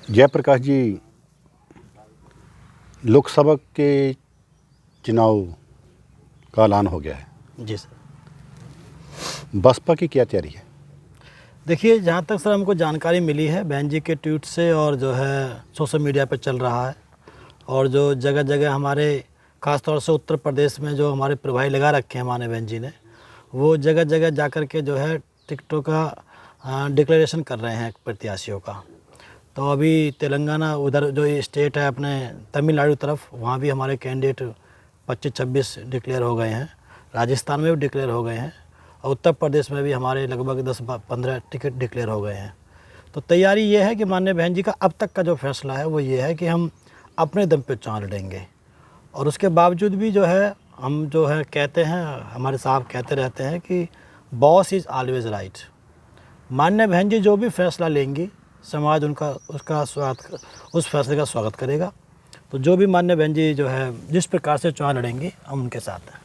जयप्रकाश जी, लोकसभा के चुनाव का ऐलान हो गया है। जी सर। बसपा की क्या तैयारी है? देखिए, जहाँ तक सर हमको जानकारी मिली है बहन जी के ट्वीट से और जो है सोशल मीडिया पे चल रहा है, और जो जगह जगह हमारे ख़ास तौर से उत्तर प्रदेश में जो हमारे प्रभारी लगा रखे हैं हमारे बहन जी ने, वो जगह जगह जा कर के जो है टिकटों का डिक्लेरेशन कर रहे हैं प्रत्याशियों का। तो अभी तेलंगाना उधर जो स्टेट है अपने तमिलनाडु तरफ, वहाँ भी हमारे कैंडिडेट 25-26 डिक्लेयर हो गए हैं। राजस्थान में भी डिक्लेयर हो गए हैं, और उत्तर प्रदेश में भी हमारे लगभग 10-15 टिकट डिक्लेयर हो गए हैं। तो तैयारी ये है कि माननीय बहन जी का अब तक का जो फैसला है वो ये है कि हम अपने दम पे चुनाव लड़ेंगे, और उसके बावजूद भी जो है हम जो है कहते हैं, हमारे साहब कहते रहते हैं कि बॉस इज़ ऑलवेज़ राइट। माननीय बहन जी जो भी फैसला लेंगी, समाज उस फैसले का स्वागत करेगा। तो जो भी माननीय बहन जी जो है जिस प्रकार से चुनाव लड़ेंगी, हम उनके साथ हैं।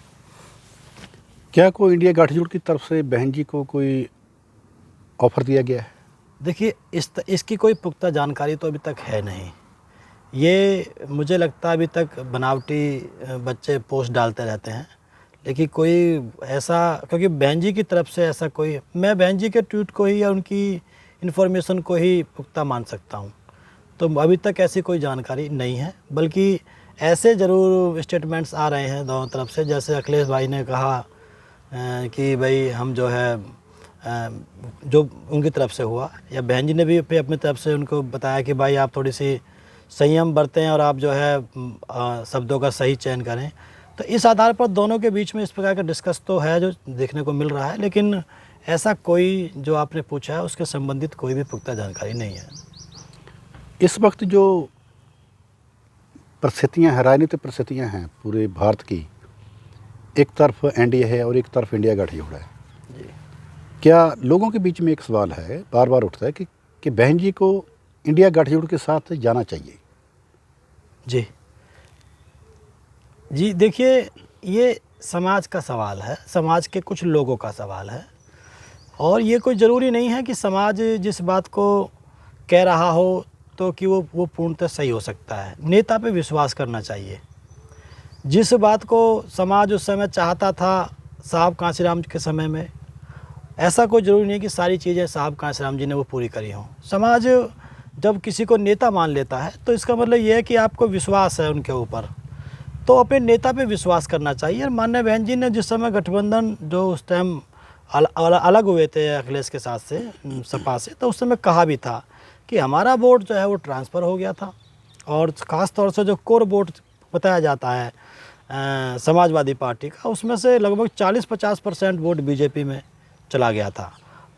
क्या कोई इंडिया गठजोड़ की तरफ से बहन जी को कोई ऑफर दिया गया है? देखिए, इसकी कोई पुख्ता जानकारी तो अभी तक है नहीं। ये मुझे लगता है अभी तक बनावटी बच्चे पोस्ट डालते रहते हैं, लेकिन कोई ऐसा, क्योंकि बहन जी की तरफ से ऐसा कोई, मैं बहन जी के ट्वीट को ही या उनकी इन्फॉर्मेशन को ही पुख्ता मान सकता हूँ। तो अभी तक ऐसी कोई जानकारी नहीं है, बल्कि ऐसे ज़रूर स्टेटमेंट्स आ रहे हैं दोनों तरफ से। जैसे अखिलेश भाई ने कहा कि भाई हम जो है जो उनकी तरफ से हुआ, या बहन जी ने भी अपनी तरफ से उनको बताया कि भाई आप थोड़ी सी संयम बरतें और आप जो है शब्दों का सही चयन करें। तो इस आधार पर दोनों के बीच में इस प्रकार का डिस्कस तो है जो देखने को मिल रहा है, लेकिन ऐसा कोई जो आपने पूछा है उसके संबंधित कोई भी पुख्ता जानकारी नहीं है। इस वक्त जो परिस्थितियाँ हैं, राजनीतिक परिस्थितियाँ हैं पूरे भारत की, एक तरफ एनडीए है और एक तरफ इंडिया गठजोड़ है। जी। क्या लोगों के बीच में एक सवाल है, बार बार उठता है कि बहन जी को इंडिया गठजोड़ के साथ जाना चाहिए? जी जी, देखिए, ये समाज का सवाल है, समाज के कुछ लोगों का सवाल है, और ये कोई ज़रूरी नहीं है कि समाज जिस बात को कह रहा हो तो कि वो पूर्णतः सही हो सकता है। नेता पे विश्वास करना चाहिए। जिस बात को समाज उस समय चाहता था साहब कांशीराम के समय में, ऐसा कोई ज़रूरी नहीं है कि सारी चीज़ें साहब कांशीराम जी ने वो पूरी करी हों। समाज जब किसी को नेता मान लेता है तो इसका मतलब ये है कि आपको विश्वास है उनके ऊपर, तो अपने नेता पे विश्वास करना चाहिए। और माननीय बहन जी ने जिस समय गठबंधन जो उस टाइम अलग हुए थे अखिलेश के साथ से, सपा से, तो उस समय कहा भी था कि हमारा वोट जो है वो ट्रांसफ़र हो गया था, और ख़ास तौर से जो कोर वोट बताया जाता है समाजवादी पार्टी का, उसमें से लगभग 40-50% वोट बीजेपी में चला गया था।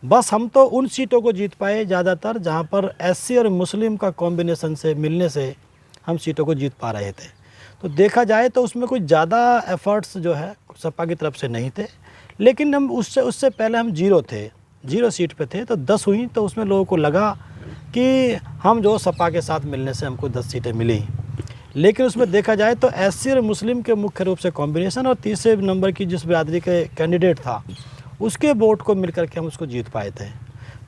बस हम तो उन सीटों को जीत पाए ज़्यादातर जहाँ पर एससी और मुस्लिम का कॉम्बिनेशन से मिलने से हम सीटों को जीत पा रहे थे। तो देखा जाए तो उसमें कुछ ज़्यादा एफर्ट्स जो है सपा की तरफ से नहीं थे, लेकिन हम उससे पहले हम जीरो सीट पे थे, तो 10 हुई, तो उसमें लोगों को लगा कि हम जो सपा के साथ मिलने से हमको 10 सीटें मिली। लेकिन उसमें देखा जाए तो एससी और मुस्लिम के मुख्य रूप से कॉम्बिनेशन, और तीसरे नंबर की जिस बिरादरी के कैंडिडेट था उसके वोट को मिलकर के हम उसको जीत पाए थे।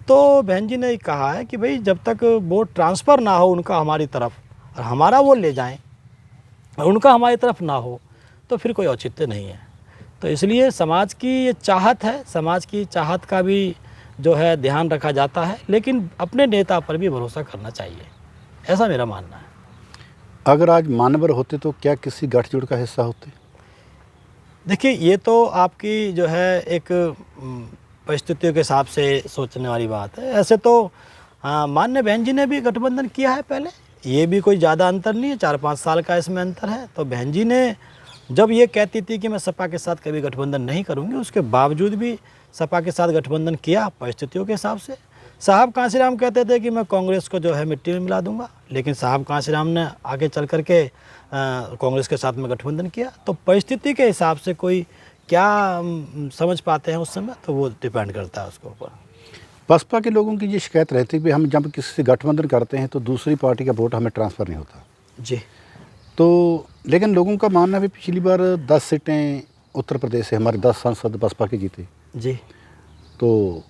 तो बहन जी ने कहा है कि भाई जब तक वोट ट्रांसफ़र ना हो उनका हमारी तरफ, और हमारा वो ले जाएं और उनका हमारी तरफ ना हो, तो फिर कोई औचित्य नहीं है। तो इसलिए समाज की ये चाहत है, समाज की चाहत का भी जो है ध्यान रखा जाता है, लेकिन अपने नेता पर भी भरोसा करना चाहिए, ऐसा मेरा मानना है। अगर आज मानवर होते तो क्या किसी गठजोड़ का हिस्सा होते? देखिए, ये तो आपकी जो है एक परिस्थितियों के हिसाब से सोचने वाली बात है। ऐसे तो हाँ, माननीय बहन जी ने भी गठबंधन किया है पहले, ये भी कोई ज़्यादा अंतर नहीं है, 4-5 साल का इसमें अंतर है। तो बहन जी ने जब ये कहती थी कि मैं सपा के साथ कभी गठबंधन नहीं करूँगी, उसके बावजूद भी सपा के साथ गठबंधन किया परिस्थितियों के हिसाब से। साहब कांशीराम कहते थे कि मैं कांग्रेस को जो है मिट्टी में मिला दूंगा, लेकिन साहब कांशीराम ने आगे चल कर के कांग्रेस के साथ में गठबंधन किया। तो परिस्थिति के हिसाब से कोई क्या समझ पाते हैं उस समय, तो वो डिपेंड करता है उसके ऊपर। बसपा के लोगों की ये शिकायत रहती है कि हम जब किसी से गठबंधन करते हैं तो दूसरी पार्टी का वोट हमें ट्रांसफ़र नहीं होता। जी। तो लेकिन लोगों का मानना भी पिछली बार 10 सीटें उत्तर प्रदेश से हमारे 10 सांसद बसपा के जीते। जी। तो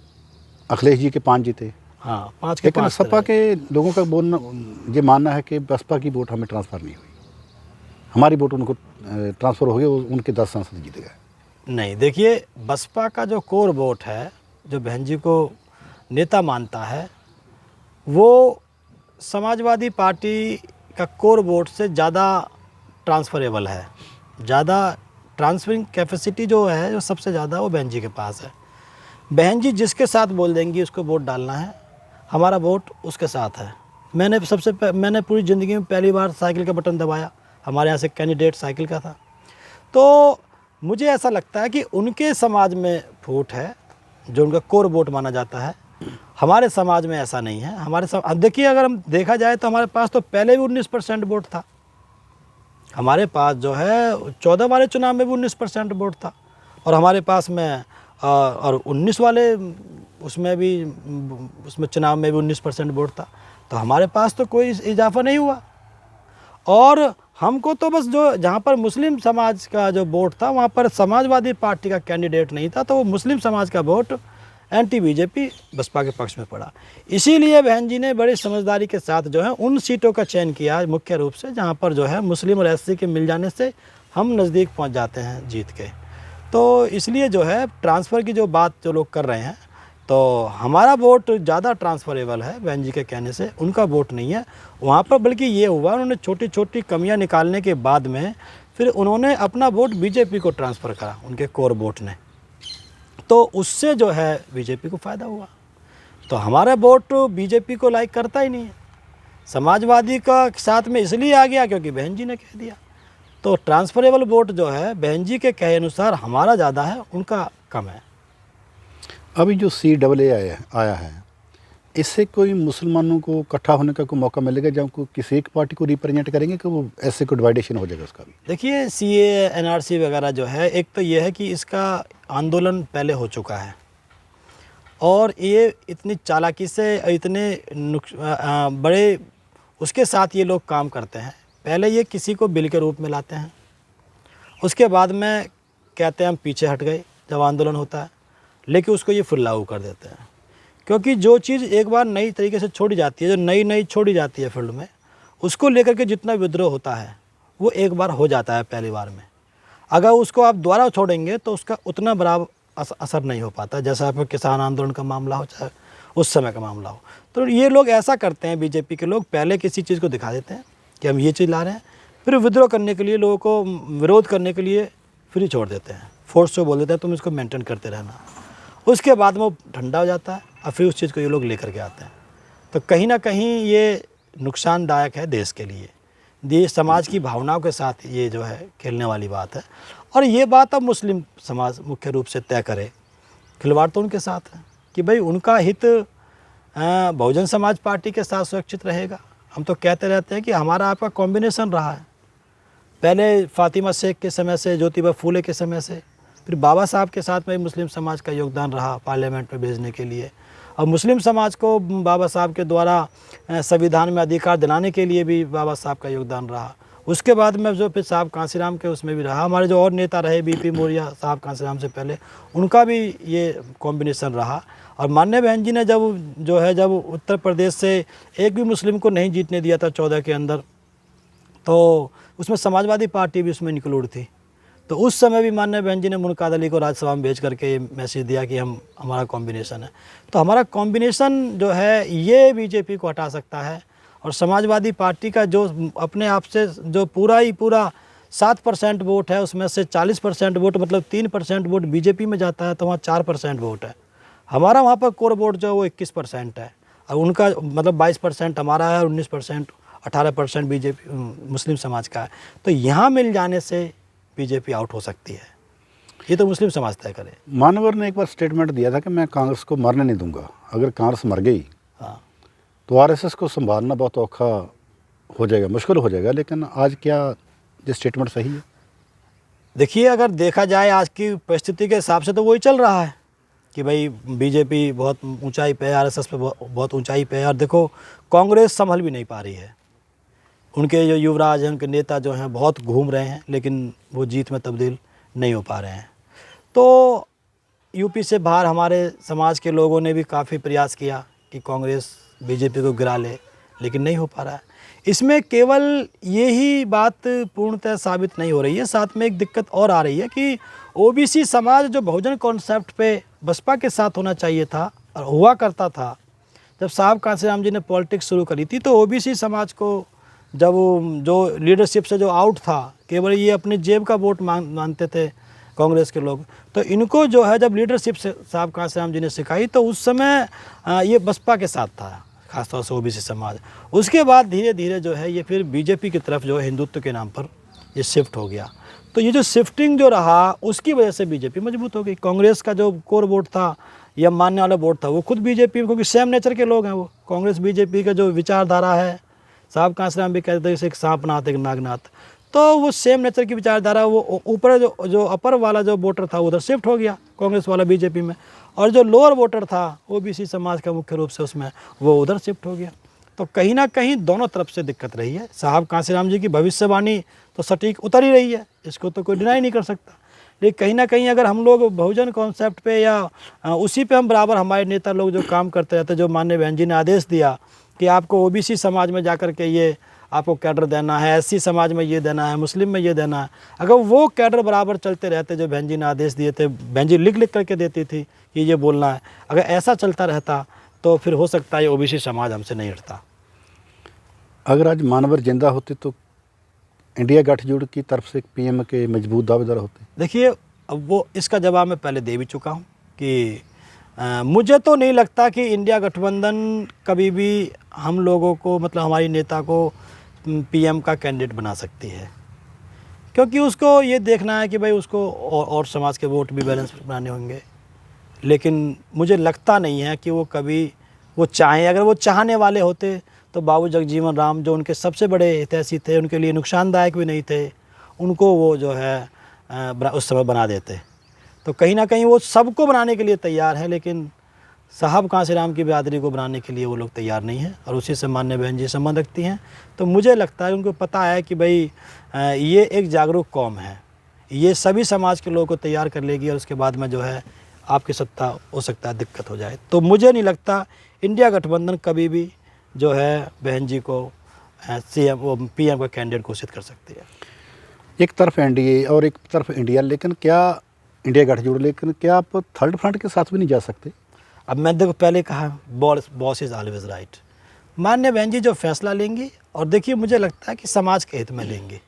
अखिलेश जी के 5 जीते। हाँ 5 के लेकिन 5 सपा के लोगों का बोलना, ये मानना है कि बसपा की वोट हमें ट्रांसफ़र नहीं हुई, हमारी वोट उनको ट्रांसफ़र हो गई, उनके 10 सांसद जीत गए। नहीं, देखिए बसपा का जो कोर वोट है, जो बहन जी को नेता मानता है, वो समाजवादी पार्टी का कोर वोट से ज़्यादा ट्रांसफरेबल है। ज़्यादा ट्रांसफरिंग कैपेसिटी जो है, जो सबसे ज़्यादा वो बहन जी के पास है। बहन जी जिसके साथ बोल देंगी उसको वोट डालना है, हमारा वोट उसके साथ है। मैंने पूरी ज़िंदगी में पहली बार साइकिल का बटन दबाया, हमारे यहाँ से कैंडिडेट साइकिल का था। तो मुझे ऐसा लगता है कि उनके समाज में फूट है, जो उनका कोर वोट माना जाता है। हमारे समाज में ऐसा नहीं है। अब देखिए, अगर हम देखा जाए तो हमारे पास तो पहले भी 19% वोट था। हमारे पास जो है 14 वाले चुनाव में भी 19% वोट था, और हमारे पास में और 19 वाले उसमें चुनाव में भी 19% वोट था। तो हमारे पास तो कोई इजाफा नहीं हुआ। और हमको तो बस जो जहाँ पर मुस्लिम समाज का जो वोट था, वहाँ पर समाजवादी पार्टी का कैंडिडेट नहीं था, तो वो मुस्लिम समाज का वोट एंटी बीजेपी बसपा के पक्ष में पड़ा। इसीलिए बहन जी ने बड़ी समझदारी के साथ जो है उन सीटों का चयन किया मुख्य रूप से, जहाँ पर जो है मुस्लिम और एससी के मिल जाने से हम नज़दीक पहुँच जाते हैं जीत के। तो इसलिए जो है ट्रांसफ़र की जो बात जो लोग कर रहे हैं, तो हमारा वोट ज़्यादा ट्रांसफरेबल है बहन जी के कहने से, उनका वोट नहीं है वहाँ पर। बल्कि ये हुआ, उन्होंने छोटी छोटी कमियां निकालने के बाद में फिर उन्होंने अपना वोट बीजेपी को ट्रांसफ़र करा, उनके कोर वोट ने। तो उससे जो है बीजेपी को फ़ायदा हुआ। तो हमारा वोट बीजेपी को लाइक करता ही नहीं है, समाजवादी का साथ में इसलिए आ गया क्योंकि बहन जी ने कह दिया। तो ट्रांसफरेबल वोट जो है बहन जी के कहे अनुसार हमारा ज़्यादा है, उनका कम है। अभी जो CAA आया है, इससे कोई मुसलमानों को इकट्ठा होने का कोई मौका मिलेगा, जब को किसी एक पार्टी को रिप्रेजेंट करेंगे, कि वो ऐसे कोई डिवाइडेशन हो जाएगा उसका भी? देखिए CAA NRC वगैरह जो है, एक तो ये है कि इसका आंदोलन पहले हो चुका है, और ये इतनी चालाकी से इतने बड़े उसके साथ ये लोग काम करते हैं। पहले ये किसी को बिल के रूप में लाते हैं, उसके बाद में कहते हैं हम पीछे हट गए जब आंदोलन होता है, लेकिन उसको ये फिर लागू कर देते हैं। क्योंकि जो चीज़ एक बार नई तरीके से छोड़ी जाती है, जो नई छोड़ी जाती है फील्ड में, उसको लेकर के जितना विद्रोह होता है वो एक बार हो जाता है पहली बार में। अगर उसको आप दोबारा छोड़ेंगे तो उसका उतना बड़ा असर नहीं हो पाता, जैसा आपका किसान आंदोलन का मामला हो, चाहे उस समय का मामला हो। तो ये लोग ऐसा करते हैं, बीजेपी के लोग पहले किसी चीज़ को दिखा देते हैं कि हम ये चीज़ ला रहे हैं, फिर विद्रोह करने के लिए, लोगों को विरोध करने के लिए फ्री छोड़ देते हैं, फोर्स से बोल देते हैं तुम इसको मेंटेन करते रहना। उसके बाद में वो ठंडा हो जाता है और फिर उस चीज़ को ये लोग लेकर के आते हैं। तो कहीं ना कहीं ये नुकसानदायक है देश के लिए, देश समाज की भावनाओं के साथ ये जो है खेलने वाली बात है। और ये बात अब मुस्लिम समाज मुख्य रूप से तय करे, खिलवाड़ तो उनके साथ है कि भाई उनका हित बहुजन समाज पार्टी के साथ सुरक्षित रहेगा। हम तो कहते रहते हैं कि हमारा आपका कॉम्बिनेशन रहा है, पहले फातिमा शेख के समय से, ज्योतिबा फूले के समय से, फिर बाबा साहब के साथ में मुस्लिम समाज का योगदान रहा पार्लियामेंट में भेजने के लिए, और मुस्लिम समाज को बाबा साहब के द्वारा संविधान में अधिकार दिलाने के लिए भी बाबा साहब का योगदान रहा। उसके बाद में जो फिर साहब कांसीराम के उसमें भी रहा, हमारे जो और नेता रहे BP मौर्य साहब कांसीराम से पहले, उनका भी ये कॉम्बिनेशन रहा। और माननीय बहन जी ने जब उत्तर प्रदेश से एक भी मुस्लिम को नहीं जीतने दिया था 14 के अंदर, तो उसमें समाजवादी पार्टी भी उसमें इंक्लूड थी। तो उस समय भी माननीय बहन जी ने मुनकाद अली को राज्यसभा में भेज करके ये मैसेज दिया कि हमारा कॉम्बिनेशन है। तो हमारा कॉम्बिनेशन जो है ये बीजेपी को हटा सकता है, और समाजवादी पार्टी का जो अपने आप से जो पूरा 7% वोट है, उसमें से 40% वोट मतलब 3% वोट बीजेपी में जाता है, तो वहाँ 4% वोट है। हमारा वहाँ पर कोर वोट जो है वो 21% है, और उनका मतलब 22% हमारा है, और 19% 18% बीजेपी मुस्लिम समाज का है। तो यहाँ मिल जाने से बीजेपी आउट हो सकती है, ये तो मुस्लिम समाज तय करे। मानवर ने एक बार स्टेटमेंट दिया था कि मैं कांग्रेस को मरने नहीं दूंगा, अगर कांग्रेस मर गई हाँ, तो RSS को संभालना बहुत औखा हो जाएगा, मुश्किल हो जाएगा। लेकिन आज क्या ये स्टेटमेंट सही है? देखिए अगर देखा जाए आज की परिस्थिति के हिसाब से तो वही चल रहा है कि भाई बीजेपी बहुत ऊंचाई पे है, RSS पे बहुत ऊंचाई पे है, और देखो कांग्रेस संभल भी नहीं पा रही है। उनके जो युवराज हैं, उनके नेता जो हैं बहुत घूम रहे हैं, लेकिन वो जीत में तब्दील नहीं हो पा रहे हैं। तो यूपी से बाहर हमारे समाज के लोगों ने भी काफ़ी प्रयास किया कि कांग्रेस बीजेपी को गिरा ले, लेकिन नहीं हो पा रहा है। इसमें केवल ये ही बात पूर्णतः साबित नहीं हो रही है, साथ में एक दिक्कत और आ रही है कि ओबीसी समाज जो बहुजन कॉन्सेप्ट पे बसपा के साथ होना चाहिए था और हुआ करता था, जब साहब कांशीराम जी ने पॉलिटिक्स शुरू करी थी तो ओबीसी समाज को जब जो लीडरशिप से जो आउट था, केवल ये अपनी जेब का वोट मानते थे कांग्रेस के लोग, तो इनको जो है जब लीडरशिप से साहब कांशीराम जी ने सिखाई तो उस समय ये बसपा के साथ था, खासतौर से ओबीसी समाज। उसके बाद धीरे धीरे जो है ये फिर बीजेपी की तरफ जो है हिंदुत्व के नाम पर ये शिफ्ट हो गया। तो ये जो शिफ्टिंग जो रहा उसकी वजह से बीजेपी मजबूत हो गई। कांग्रेस का जो कोर वोट था या मानने वाला वोट था वो खुद बीजेपी, क्योंकि सेम नेचर के लोग हैं वो। कांग्रेस बीजेपी का जो विचारधारा है, साहब कांशीराम भी कहते हैं जैसे एक सांप नाथ एक नागनाथ, तो वो सेम नेचर की विचारधारा वो ऊपर जो अपर वाला जो वोटर था उधर शिफ्ट हो गया कांग्रेस वाला बीजेपी में, और जो लोअर वोटर था ओबीसी समाज का मुख्य रूप से उसमें वो उधर शिफ्ट हो गया। तो कहीं ना कहीं दोनों तरफ से दिक्कत रही है। साहब कांशीराम जी की भविष्यवाणी तो सटीक उतर ही रही है, इसको तो कोई डिनाई नहीं कर सकता, लेकिन कहीं ना कहीं अगर हम लोग बहुजन कॉन्सेप्ट पे या उसी पे हम बराबर हमारे नेता लोग जो काम करते रहते, जो माननीय बहन जी ने आदेश दिया कि आपको ओबीसी समाज में जाकर के ये आपको कैडर देना है, एससी समाज में ये देना है, मुस्लिम में ये देना है, अगर वो कैडर बराबर चलते रहते जो बहन जी ने आदेश दिए थे, बहन जी लिख करके देती थी कि ये बोलना है, अगर ऐसा चलता रहता तो फिर हो सकता है ये ओबीसी समाज हमसे नहीं हटता। अगर आज मानवर जिंदा होते तो इंडिया गठजोड़ की तरफ से पीएम के मजबूत दावेदार होते? देखिए, अब वो इसका जवाब मैं पहले दे भी चुका हूँ कि मुझे तो नहीं लगता कि इंडिया गठबंधन कभी भी हम लोगों को, मतलब हमारी नेता को पीएम का कैंडिडेट बना सकती है, क्योंकि उसको ये देखना है कि भाई उसको और समाज के वोट भी बैलेंस बनाने होंगे। लेकिन मुझे लगता नहीं है कि वो कभी वो चाहें। अगर वो चाहने वाले होते तो बाबू जगजीवन राम जो उनके सबसे बड़े हितैषी थे, उनके लिए नुकसानदायक भी नहीं थे, उनको वो जो है उस समय बना देते। तो कहीं ना कहीं वो सबको बनाने के लिए तैयार है, लेकिन साहब कांशीराम की बिरादरी को बनाने के लिए वो लोग तैयार नहीं हैं, और उसी से माननीय बहन जी संबंध रखती हैं। तो मुझे लगता है उनको पता है कि भाई ये एक जागरूक कौम है, ये सभी समाज के लोगों को तैयार कर लेगी, और उसके बाद में जो है आपकी सत्ता हो सकता है दिक्कत हो जाए। तो मुझे नहीं लगता इंडिया गठबंधन कभी भी जो है बहन जी को सीएम वो पीएम का कैंडिडेट घोषित कर सकती है। एक तरफ एनडीए और एक तरफ इंडिया, लेकिन क्या इंडिया गठजोड़, लेकिन क्या आप थर्ड फ्रंट के साथ भी नहीं जा सकते? अब मैं देखो पहले कहा बॉस इज़ ऑलवेज राइट। माननीय बहन जी जो फैसला लेंगी, और देखिए मुझे लगता है कि समाज के हित में लेंगे,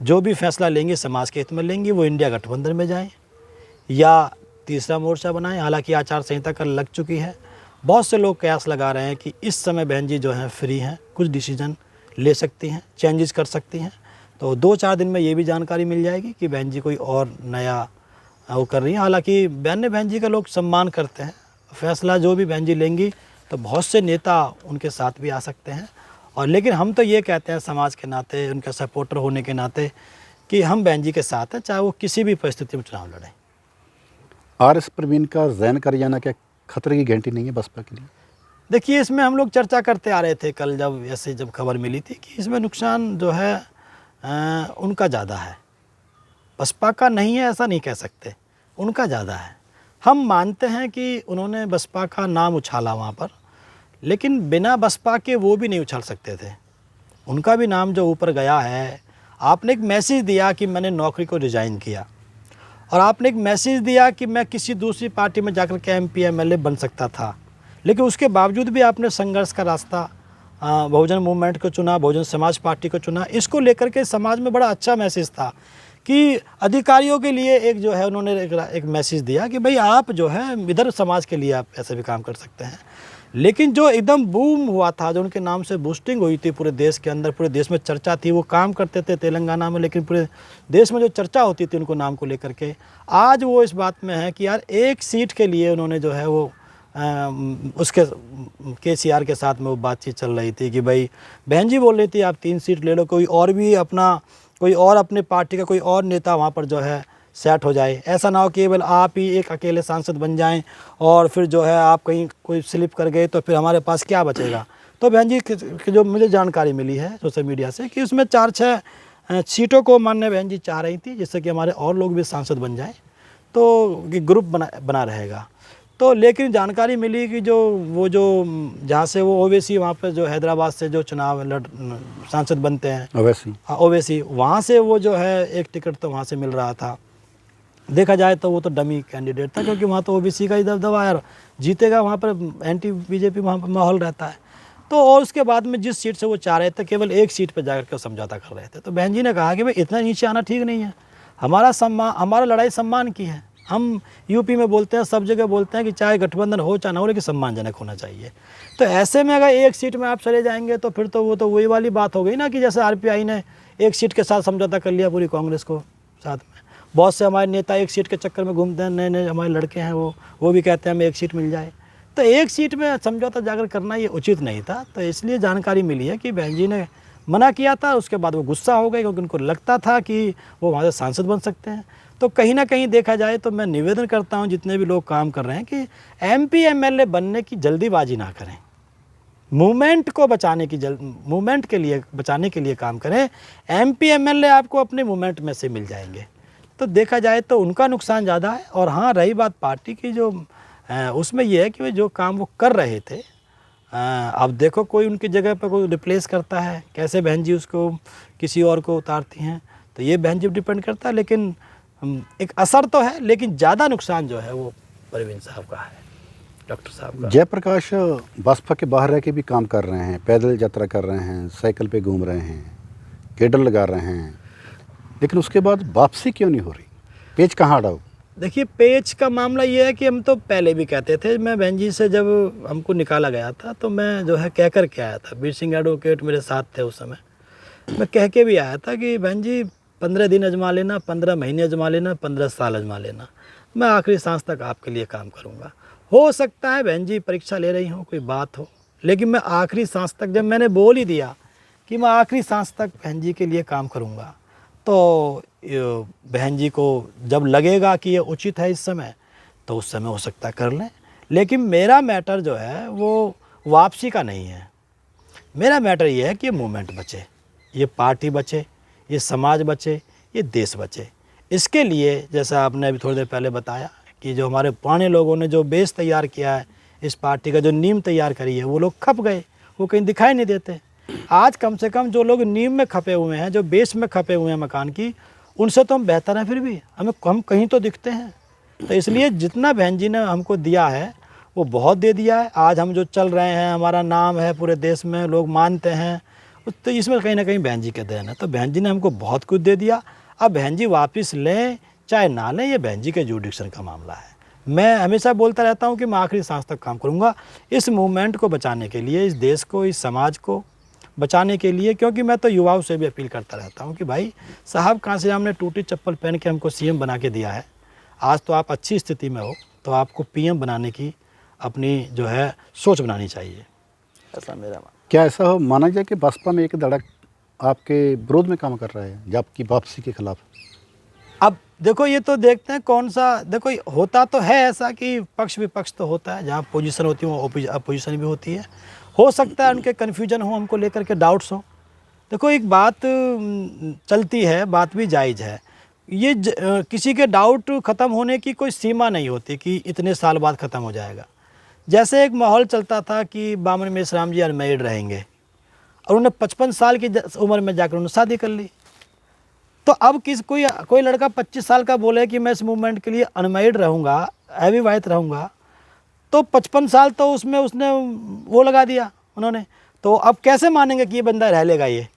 जो भी फैसला लेंगे समाज के हित में लेंगी। वो इंडिया गठबंधन में जाएं या तीसरा मोर्चा बनाएं। हालांकि आचार संहिता कल लग चुकी है, बहुत से लोग कयास लगा रहे हैं कि इस समय बहन जी जो हैं फ्री हैं, कुछ डिसीजन ले सकती हैं, चेंजेस कर सकती हैं। तो 2-4 दिन में ये भी जानकारी मिल जाएगी कि बहन जी कोई और नया वो कर रही हैं। हालांकि बहन जी का लोग सम्मान करते हैं, फैसला जो भी बहन जी लेंगी तो बहुत से नेता उनके साथ भी आ सकते हैं। और लेकिन हम तो ये कहते हैं समाज के नाते, उनके सपोर्टर होने के नाते, कि हम बहन जी के साथ हैं, चाहे वो किसी भी परिस्थिति में चुनाव लड़ें। आरएस प्रवीण का जैन कर जाना क्या खतरे की घंटी नहीं है बसपा के लिए? देखिए, इसमें हम लोग चर्चा करते आ रहे थे कल, जब खबर मिली थी कि इसमें नुकसान जो है उनका ज़्यादा है, बसपा का नहीं है ऐसा नहीं कह सकते, उनका ज़्यादा है। हम मानते हैं कि उन्होंने बसपा का नाम उछाला वहाँ पर, लेकिन बिना बसपा के वो भी नहीं उछाल सकते थे। उनका भी नाम जो ऊपर गया है, आपने एक मैसेज दिया कि मैंने नौकरी को रिज़ाइन किया, और आपने एक मैसेज दिया कि मैं किसी दूसरी पार्टी में जाकर के MP MLA बन सकता था, लेकिन उसके बावजूद भी आपने संघर्ष का रास्ता बहुजन मूवमेंट को चुना, बहुजन समाज पार्टी को चुना। इसको लेकर के समाज में बड़ा अच्छा मैसेज था कि अधिकारियों के लिए एक जो है उन्होंने एक मैसेज दिया कि भाई आप जो है इधर समाज के लिए आप ऐसे भी काम कर सकते हैं। लेकिन जो एकदम बूम हुआ था, जो उनके नाम से बूस्टिंग हुई थी पूरे देश के अंदर, पूरे देश में चर्चा थी, वो काम करते थे तेलंगाना में, लेकिन पूरे देश में जो चर्चा होती थी उनको नाम को लेकर के, आज वो इस बात में है कि यार एक सीट के लिए उन्होंने जो है वो उसके KCR के साथ में वो बातचीत चल रही थी कि भाई बहन जी बोल रही थी आप 3 सीट ले लो, कोई और अपने पार्टी का कोई और नेता वहाँ पर जो है सेट हो जाए, ऐसा ना हो केवल आप ही एक अकेले सांसद बन जाएं और फिर जो है आप कहीं कोई स्लिप कर गए तो फिर हमारे पास क्या बचेगा। तो बहन जी की जो मुझे जानकारी मिली है सोशल मीडिया से कि उसमें 4-6 सीटों को माननीय बहन जी चाह रही थी, जिससे कि हमारे और लोग भी सांसद बन जाएं, तो ग्रुप बना रहेगा। तो लेकिन जानकारी मिली कि जो जहाँ से वो ओवैसी वहाँ पे जो हैदराबाद से जो सांसद बनते हैं अवैसी, ओवैसी, वहाँ से वो जो है एक टिकट तो वहाँ से मिल रहा था। देखा जाए तो वो तो डमी कैंडिडेट था, क्योंकि वहाँ तो ओबीसी का ही दबदबा है, जीतेगा वहाँ पर एंटी बीजेपी वहाँ पर माहौल रहता है। तो और उसके बाद में जिस सीट से वो चाह रहे थे, केवल एक सीट पर जाकर के समझौता कर रहे थे। तो बहन जी ने कहा कि भाई इतना नीचे आना ठीक नहीं है, हमारा सम्मान, हमारा लड़ाई सम्मान की है। हम यूपी में बोलते हैं, सब जगह बोलते हैं कि चाहे गठबंधन हो चाहे ना हो, लेकिन सम्मानजनक होना चाहिए। तो ऐसे में अगर एक सीट में आप चले जाएंगे तो फिर तो वो तो वही वाली बात हो गई ना कि जैसे आरपीआई ने एक सीट के साथ समझौता कर लिया पूरी कांग्रेस को साथ में। बहुत से हमारे नेता एक सीट के चक्कर में घूमते हैं, नए नए हमारे लड़के हैं वो भी कहते हैं हमें एक सीट मिल जाए। तो एक सीट में समझौता जाकर करना ये उचित नहीं था। तो इसलिए जानकारी मिली है कि बहन जी ने मना किया था, उसके बाद वो गुस्सा हो गए क्योंकि उनको लगता था कि वो वहाँ से सांसद बन सकते हैं। तो कहीं ना कहीं देखा जाए तो मैं निवेदन करता हूँ जितने भी लोग काम कर रहे हैं कि एमपी एमएलए बनने की जल्दीबाजी ना करें, मूवमेंट को बचाने की मूवमेंट के लिए बचाने के लिए काम करें। एमपी एमएलए आपको अपने मूवमेंट में से मिल जाएंगे। तो देखा जाए तो उनका नुकसान ज़्यादा है। और हाँ, रही बात पार्टी की, जो उसमें यह है कि वे जो काम वो कर रहे थे, अब देखो कोई उनकी जगह पर कोई रिप्लेस करता है, कैसे बहन जी उसको किसी और को उतारती हैं, तो ये बहन जी डिपेंड करता है। लेकिन एक असर तो है, लेकिन ज़्यादा नुकसान जो है वो परवीन साहब का है, डॉक्टर साहब का। जयप्रकाश बसपा के बाहर रह के भी काम कर रहे हैं, पैदल यात्रा कर रहे हैं, साइकिल पे घूम रहे हैं, केडर लगा रहे हैं, लेकिन उसके बाद वापसी क्यों नहीं हो रही? पेच कहाँ अड़ा? देखिए, पेच का मामला ये है कि हम तो पहले भी कहते थे, मैं बहन जी से जब हमको निकाला गया था तो मैं जो है कह कर के आया था, वीर सिंह एडवोकेट मेरे साथ थे उस समय, मैं कह के भी आया था कि बहन जी 15 दिन अजमा लेना, 15 महीने अजमा लेना, 15 साल अजमा लेना, मैं आखिरी सांस तक आपके लिए काम करूँगा। हो सकता है बहन जी परीक्षा ले रही हो, कोई बात हो, लेकिन मैं आखिरी सांस तक, जब मैंने बोल ही दिया कि मैं आखिरी सांस तक बहन जी के लिए काम करूँगा, तो बहन जी को जब लगेगा कि ये उचित है इस समय, तो उस समय हो सकता है कर लें। लेकिन मेरा मैटर जो है वो वापसी का नहीं है। मेरा मैटर ये है कि ये मूवमेंट बचे, ये पार्टी बचे, ये समाज बचे, ये देश बचे। इसके लिए जैसा आपने अभी थोड़ी देर पहले बताया कि जो हमारे पुराने लोगों ने जो बेस तैयार किया है, इस पार्टी का जो नींव तैयार करी है, वो लोग खप गए, वो कहीं दिखाई नहीं देते। आज कम से कम जो लोग नींव में खपे हुए हैं, जो बेस में खपे हुए हैं मकान की, उनसे तो हम बेहतर हैं, फिर भी हम कहीं तो दिखते हैं। तो इसलिए जितना बहन जी ने हमको दिया है वो बहुत दे दिया है। आज हम जो चल रहे हैं, हमारा नाम है पूरे देश में, लोग मानते हैं, तो इसमें कहीं ना कहीं बहन जी का देन है। तो बहन जी ने हमको बहुत कुछ दे दिया। अब बहन जी वापस लें चाहे ना लें, ये बहन जी के जुडिक्शन का मामला है। मैं हमेशा बोलता रहता हूँ कि मैं आखिरी सांस तक काम करूँगा इस मूवमेंट को बचाने के लिए, इस देश को, इस समाज को बचाने के लिए। क्योंकि मैं तो युवाओं से भी अपील करता रहता हूँ कि भाई साहब, कांसीराम ने टूटी चप्पल पहन के हमको सीएम बना के दिया है, आज तो आप अच्छी स्थिति में हो, तो आपको पीएम बनाने की अपनी जो है सोच बनानी चाहिए, ऐसा मेरा मानना। क्या ऐसा हो माना जाए कि बसपा में एक धड़क आपके विरोध में काम कर रहा है, जब आपकी वापसी के खिलाफ? अब देखो, ये तो देखते हैं कौन सा, देखो होता तो है ऐसा कि पक्ष विपक्ष तो होता है, जहाँ पोजीशन होती है वो अपोजिशन भी होती है। हो सकता है उनके कन्फ्यूजन हो, हमको लेकर के डाउट्स हो। देखो एक बात चलती है, बात भी जायज़ है। ये किसी के डाउट ख़त्म होने की कोई सीमा नहीं होती कि इतने साल बाद ख़त्म हो जाएगा। जैसे एक माहौल चलता था कि बामन मेश्राम जी अनमैरिड रहेंगे, और उन्होंने 55 साल की उम्र में जाकर उन्होंने शादी कर ली। तो अब कोई लड़का 25 साल का बोले कि मैं इस मूवमेंट के लिए अनमैरिड रहूँगा, अविवाहित रहूँगा, तो 55 साल तो उसमें उसने वो लगा दिया उन्होंने। तो अब कैसे मानेंगे कि ये बंदा रह लेगा ये?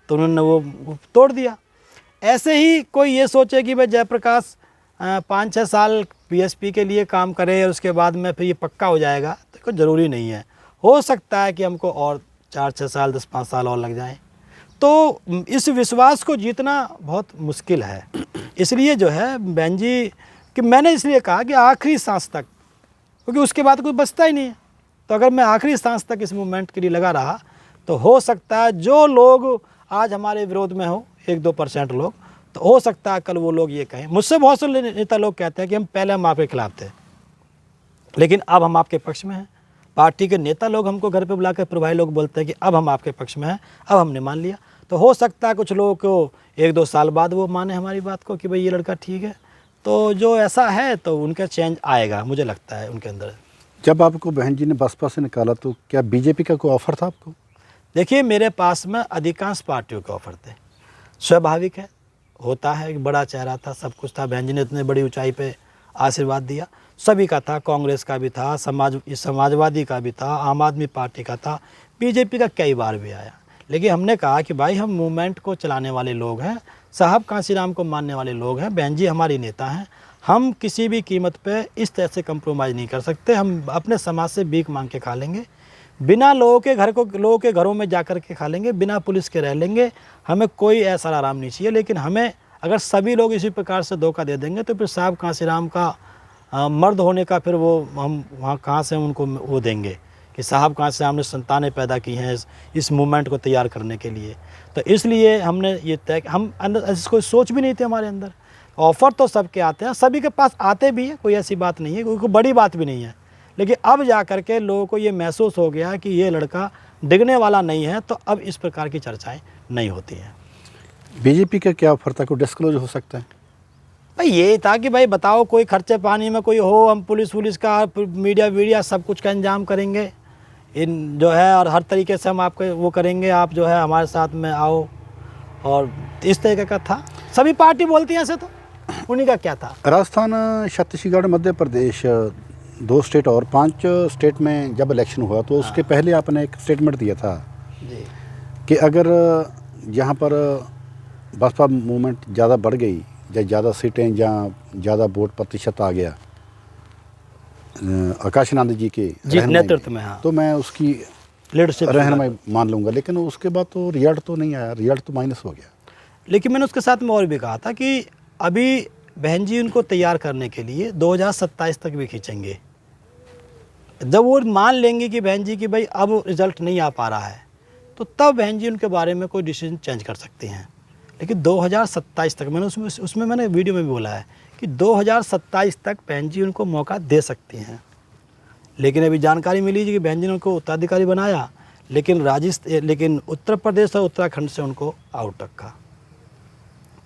तो उन्होंने वो तोड़ दिया। ऐसे ही कोई ये सोचे कि भाई जयप्रकाश 5-6 साल बीएसपी के लिए काम करे और उसके बाद में फिर ये पक्का हो जाएगा, तो कोई ज़रूरी नहीं है। हो सकता है कि हमको और 4-6 साल, 10-5 साल और लग जाएँ। तो इस विश्वास को जीतना बहुत मुश्किल है। इसलिए जो है बहन जी कि मैंने इसलिए कहा कि आखिरी सांस तक, क्योंकि उसके बाद कोई बचता ही नहीं है। तो अगर मैं आखिरी सांस तक इस मूवमेंट के लिए लगा रहा, तो हो सकता है जो लोग आज हमारे विरोध में हो, 1-2% लोग, तो हो सकता है कल वो लोग ये कहें। मुझसे बहुत से नेता लोग कहते हैं कि हम आपके खिलाफ थे, लेकिन अब हम आपके पक्ष में हैं। पार्टी के नेता लोग हमको घर पे बुलाकर प्रभारी लोग बोलते हैं कि अब हम आपके पक्ष में हैं, अब हमने मान लिया। तो हो सकता है कुछ लोगों को 1-2 साल बाद वो माने हमारी बात को कि भाई ये लड़का ठीक है। तो जो ऐसा है तो उनका चेंज आएगा, मुझे लगता है उनके अंदर। जब आपको बहन जी ने बसपा से निकाला तो क्या बीजेपी का कोई ऑफर था आपको? देखिए, मेरे पास में अधिकांश पार्टियों के ऑफर थे, स्वाभाविक है, होता है, एक बड़ा चेहरा था, सब कुछ था, बहन जी ने इतने बड़ी ऊंचाई पे आशीर्वाद दिया, सभी का था, कांग्रेस का भी था, समाजवादी का भी था, आम आदमी पार्टी का था, बीजेपी का कई बार भी आया। लेकिन हमने कहा कि भाई हम मूवमेंट को चलाने वाले लोग हैं, साहब कांशीराम को मानने वाले लोग हैं, बहन जी हमारी नेता हैं, हम किसी भी कीमत पे इस तरह से कंप्रोमाइज़ नहीं कर सकते, हम अपने समाज से भीख मांग के खा लेंगे, बिना लोगों के घरों में जा कर के खा लेंगे, बिना पुलिस के रह लेंगे, हमें कोई ऐसा आराम नहीं चाहिए। लेकिन हमें अगर सभी लोग इसी प्रकार से धोखा दे देंगे तो फिर साहब कांशीराम का मर्द होने का फिर वो हम वहाँ कहाँ से उनको वो देंगे कि साहब कांशीराम ने संतानें पैदा की हैं इस मूवमेंट को तैयार करने के लिए। तो इसलिए हमने ये तय, हम अंदर ऐसी कोई सोच भी नहीं थी हमारे अंदर। ऑफ़र तो सबके आते हैं, सभी के पास आते भी हैं, कोई ऐसी बात नहीं है, कोई बड़ी बात भी नहीं है। लेकिन अब जा कर के लोगों को ये महसूस हो गया कि ये लड़का डिगने वाला नहीं है, तो अब इस प्रकार की चर्चाएं नहीं होती हैं। बीजेपी का क्या ऑफर था, कोई डिस्क्लोज हो सकता है? भाई ये था कि भाई बताओ, कोई खर्चे पानी में कोई हो, हम पुलिस का मीडिया सब कुछ का इंतजाम करेंगे, इन जो है, और हर तरीके से हम आपको वो करेंगे, आप जो है हमारे साथ में आओ, और इस तरीके का था। सभी पार्टी बोलती हैं ऐसे, तो उन्हीं का क्या था। राजस्थान, छत्तीसगढ़, मध्य प्रदेश, 2 स्टेट और 5 स्टेट में जब इलेक्शन हुआ तो उसके पहले आपने एक स्टेटमेंट दिया था जी कि अगर यहाँ पर बसपा मूवमेंट ज़्यादा बढ़ गई या ज़्यादा सीटें, जहाँ ज़्यादा वोट प्रतिशत आ गया आकाश आनंद जी के नेतृत्व में, हाँ, तो मैं उसकी लीडरशिप रहनुमाई मान लूँगा। लेकिन उसके बाद तो रिजल्ट तो नहीं आया, रिजल्ट तो माइनस हो गया। लेकिन मैंने उसके साथ में और भी कहा था कि अभी बहन जी उनको तैयार करने के लिए 2027 तक भी खींचेंगे। जब वो मान लेंगे कि बहन जी की भाई अब रिजल्ट नहीं आ पा रहा है, तो तब बहन जी उनके बारे में कोई डिसीजन चेंज कर सकती हैं। लेकिन 2027 तक, मैंने उसमें मैंने वीडियो में भी बोला है कि 2027 तक बहन जी उनको मौका दे सकती हैं। लेकिन अभी जानकारी मिली कि बहन जी ने उनको उत्तराधिकारी बनाया, लेकिन उत्तर प्रदेश और उत्तराखंड से उनको आउट रखा।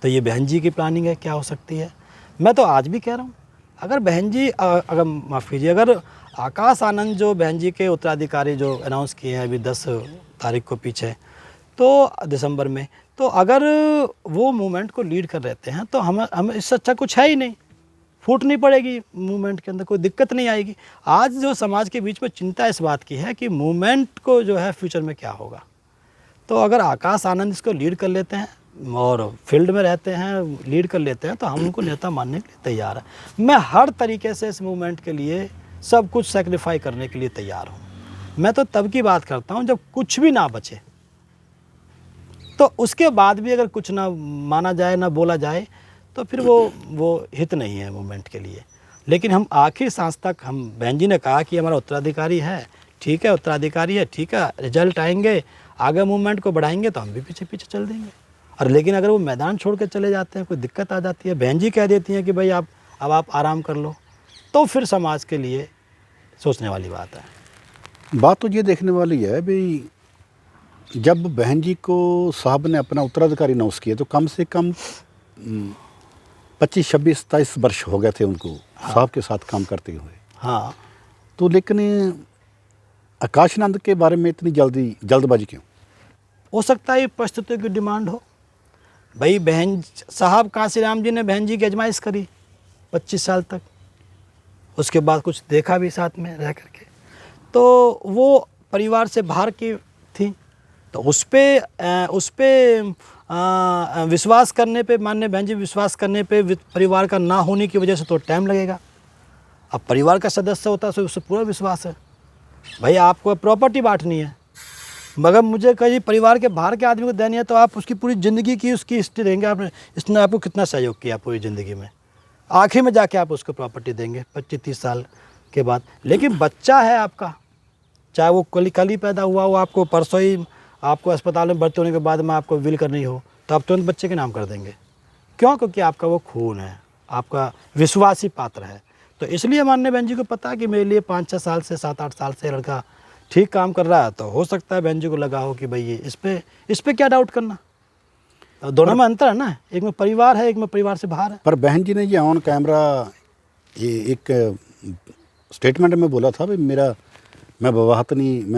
तो ये बहन जी की प्लानिंग है, क्या हो सकती है। मैं तो आज भी कह रहा हूँ, अगर बहन जी अगर माफ़ कीजिए, अगर आकाश आनंद जो बहन जी के उत्तराधिकारी जो अनाउंस किए हैं अभी 10 तारीख को पीछे, तो दिसंबर में, तो अगर वो मूवमेंट को लीड कर रहते हैं तो हम इससे अच्छा कुछ है ही नहीं। फूट नहीं पड़ेगी मूवमेंट के अंदर, कोई दिक्कत नहीं आएगी। आज जो समाज के बीच में चिंता इस बात की है कि मूवमेंट को जो है फ्यूचर में क्या होगा। तो अगर आकाश आनंद इसको लीड कर लेते हैं और फील्ड में रहते हैं, लीड कर लेते हैं, तो हम उनको नेता मानने के लिए तैयार हैं। मैं हर तरीके से इस मूवमेंट के लिए सब कुछ सेक्रीफाई करने के लिए तैयार हूँ। मैं तो तब की बात करता हूँ जब कुछ भी ना बचे, तो उसके बाद भी अगर कुछ ना माना जाए, ना बोला जाए, तो फिर वो हित नहीं है मूवमेंट के लिए। लेकिन हम आखिर सांस तक, हम बहन जी ने कहा कि हमारा उत्तराधिकारी है, ठीक है, उत्तराधिकारी है, ठीक है, रिजल्ट आएंगे, आगे मूवमेंट को बढ़ाएंगे तो हम भी पीछे पीछे चल देंगे। और लेकिन अगर वो मैदान छोड़ के चले जाते हैं, कोई दिक्कत आ जाती है, बहन जी कह देती हैं कि भाई अब आप आराम कर लो, तो फिर समाज के लिए सोचने वाली बात है। बात तो ये देखने वाली है भाई, जब बहन जी को साहब ने अपना उत्तराधिकारी अनाउंस किया तो कम से कम 25, 26, 27 वर्ष हो गए थे उनको साहब के साथ काम करते हुए। हाँ, तो लेकिन आकाश आनंद के बारे में इतनी जल्दबाजी क्यों? हो सकता है परिस्थितियों की डिमांड हो। भाई बहन साहब कांशीराम जी ने बहन जी की आजमाइश करी 25 साल तक, उसके बाद कुछ देखा भी साथ में रह करके, तो वो परिवार से बाहर की थी, तो उस पे विश्वास करने पे, माननीय बहन जी विश्वास करने पे परिवार का ना होने की वजह से तो टाइम लगेगा। अब परिवार का सदस्य होता है तो उससे पूरा विश्वास है। भाई आपको प्रॉपर्टी बांटनी है, मगर मुझे कहीं परिवार के बाहर के आदमी को देनी है, तो आप उसकी पूरी ज़िंदगी की उसकी हिस्ट्री देंगे, आपने इसने आपको कितना सहयोग किया पूरी ज़िंदगी में, आखिर में जाके आप उसको प्रॉपर्टी देंगे 25-30 साल के बाद। लेकिन बच्चा है आपका, चाहे वो कल ही पैदा हुआ हो, आपको परसों ही आपको अस्पताल में भर्ती होने के बाद में आपको विल करनी हो, तो आप तुरंत बच्चे के नाम कर देंगे। क्यों? क्योंकि आपका वो खून है, आपका विश्वासी पात्र है। तो इसलिए माननीय बहन जी को पता है कि मेरे लिए 5-6 साल से 7-8 साल से लड़का ठीक काम कर रहा है, तो हो सकता है बहन जी को लगा हो कि भाई ये इस पे क्या डाउट करना। तो दोनों में अंतर है ना, एक में परिवार है, एक में परिवार से बाहर है। पर बहन जी ने ये ऑन कैमरा ये एक स्टेटमेंट में बोला था भाई मैं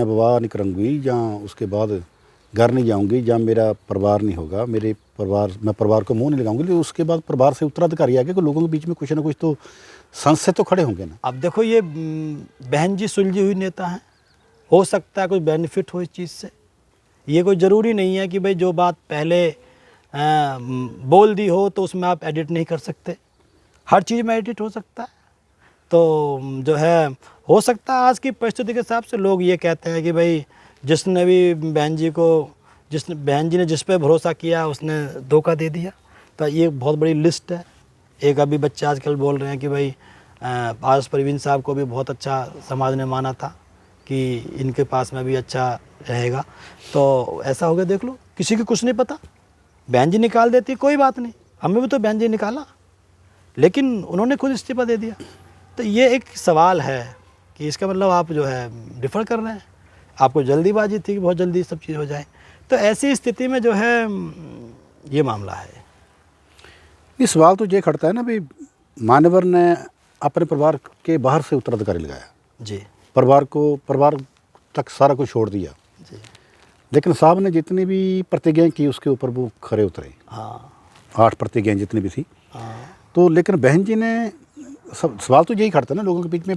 विवाह नहीं करूँगी, या उसके बाद घर नहीं जाऊँगी, या मेरा परिवार नहीं होगा, मैं परिवार को मुंह नहीं लगाऊंगी। लेकिन उसके बाद परिवार से उत्तराधिकारी आ गए कि लोगों के बीच में कुछ ना कुछ तो संशय तो खड़े होंगे ना। अब देखो ये बहन जी सुलझी हुई नेता हैं, हो सकता है कुछ बेनिफिट हो इस चीज़ से। ये कोई ज़रूरी नहीं है कि भाई जो बात पहले बोल दी हो तो उसमें आप एडिट नहीं कर सकते, हर चीज़ में एडिट हो सकता है। तो जो है हो सकता है आज की परिस्थिति के हिसाब से लोग ये कहते हैं कि भाई जिसने भी बहन जी ने जिस पे भरोसा किया उसने धोखा दे दिया। तो ये बहुत बड़ी लिस्ट है। एक अभी बच्चे आजकल बोल रहे हैं कि भाई आर परवीन साहब को भी बहुत अच्छा समाज ने माना था कि इनके पास में भी अच्छा रहेगा। तो ऐसा हो गया, देख लो, किसी को कुछ नहीं पता, बहन जी निकाल देती, कोई बात नहीं, हमें भी तो बहन जी निकाला, लेकिन उन्होंने खुद इस्तीफा दे दिया। तो ये एक सवाल है कि इसका मतलब आप जो है डिफ़र कर रहे हैं, आपको जल्दीबाजी थी कि बहुत जल्दी सब चीज़ हो जाए। तो ऐसी स्थिति में जो है ये मामला है। ये सवाल तो ये खड़ता है ना भाई, मान्यवर ने अपने परिवार के बाहर से उत्तराधिकारी लगाया जी, परिवार तक सारा कुछ छोड़ दिया जी, लेकिन साहब ने जितनी भी प्रतिज्ञाएं की उसके ऊपर वो खरे उतरे। हाँ, 8 प्रतिज्ञाएं जितनी भी थी। हाँ, तो लेकिन बहन जी ने सवाल तो यही खड़ता है ना लोगों के बीच में,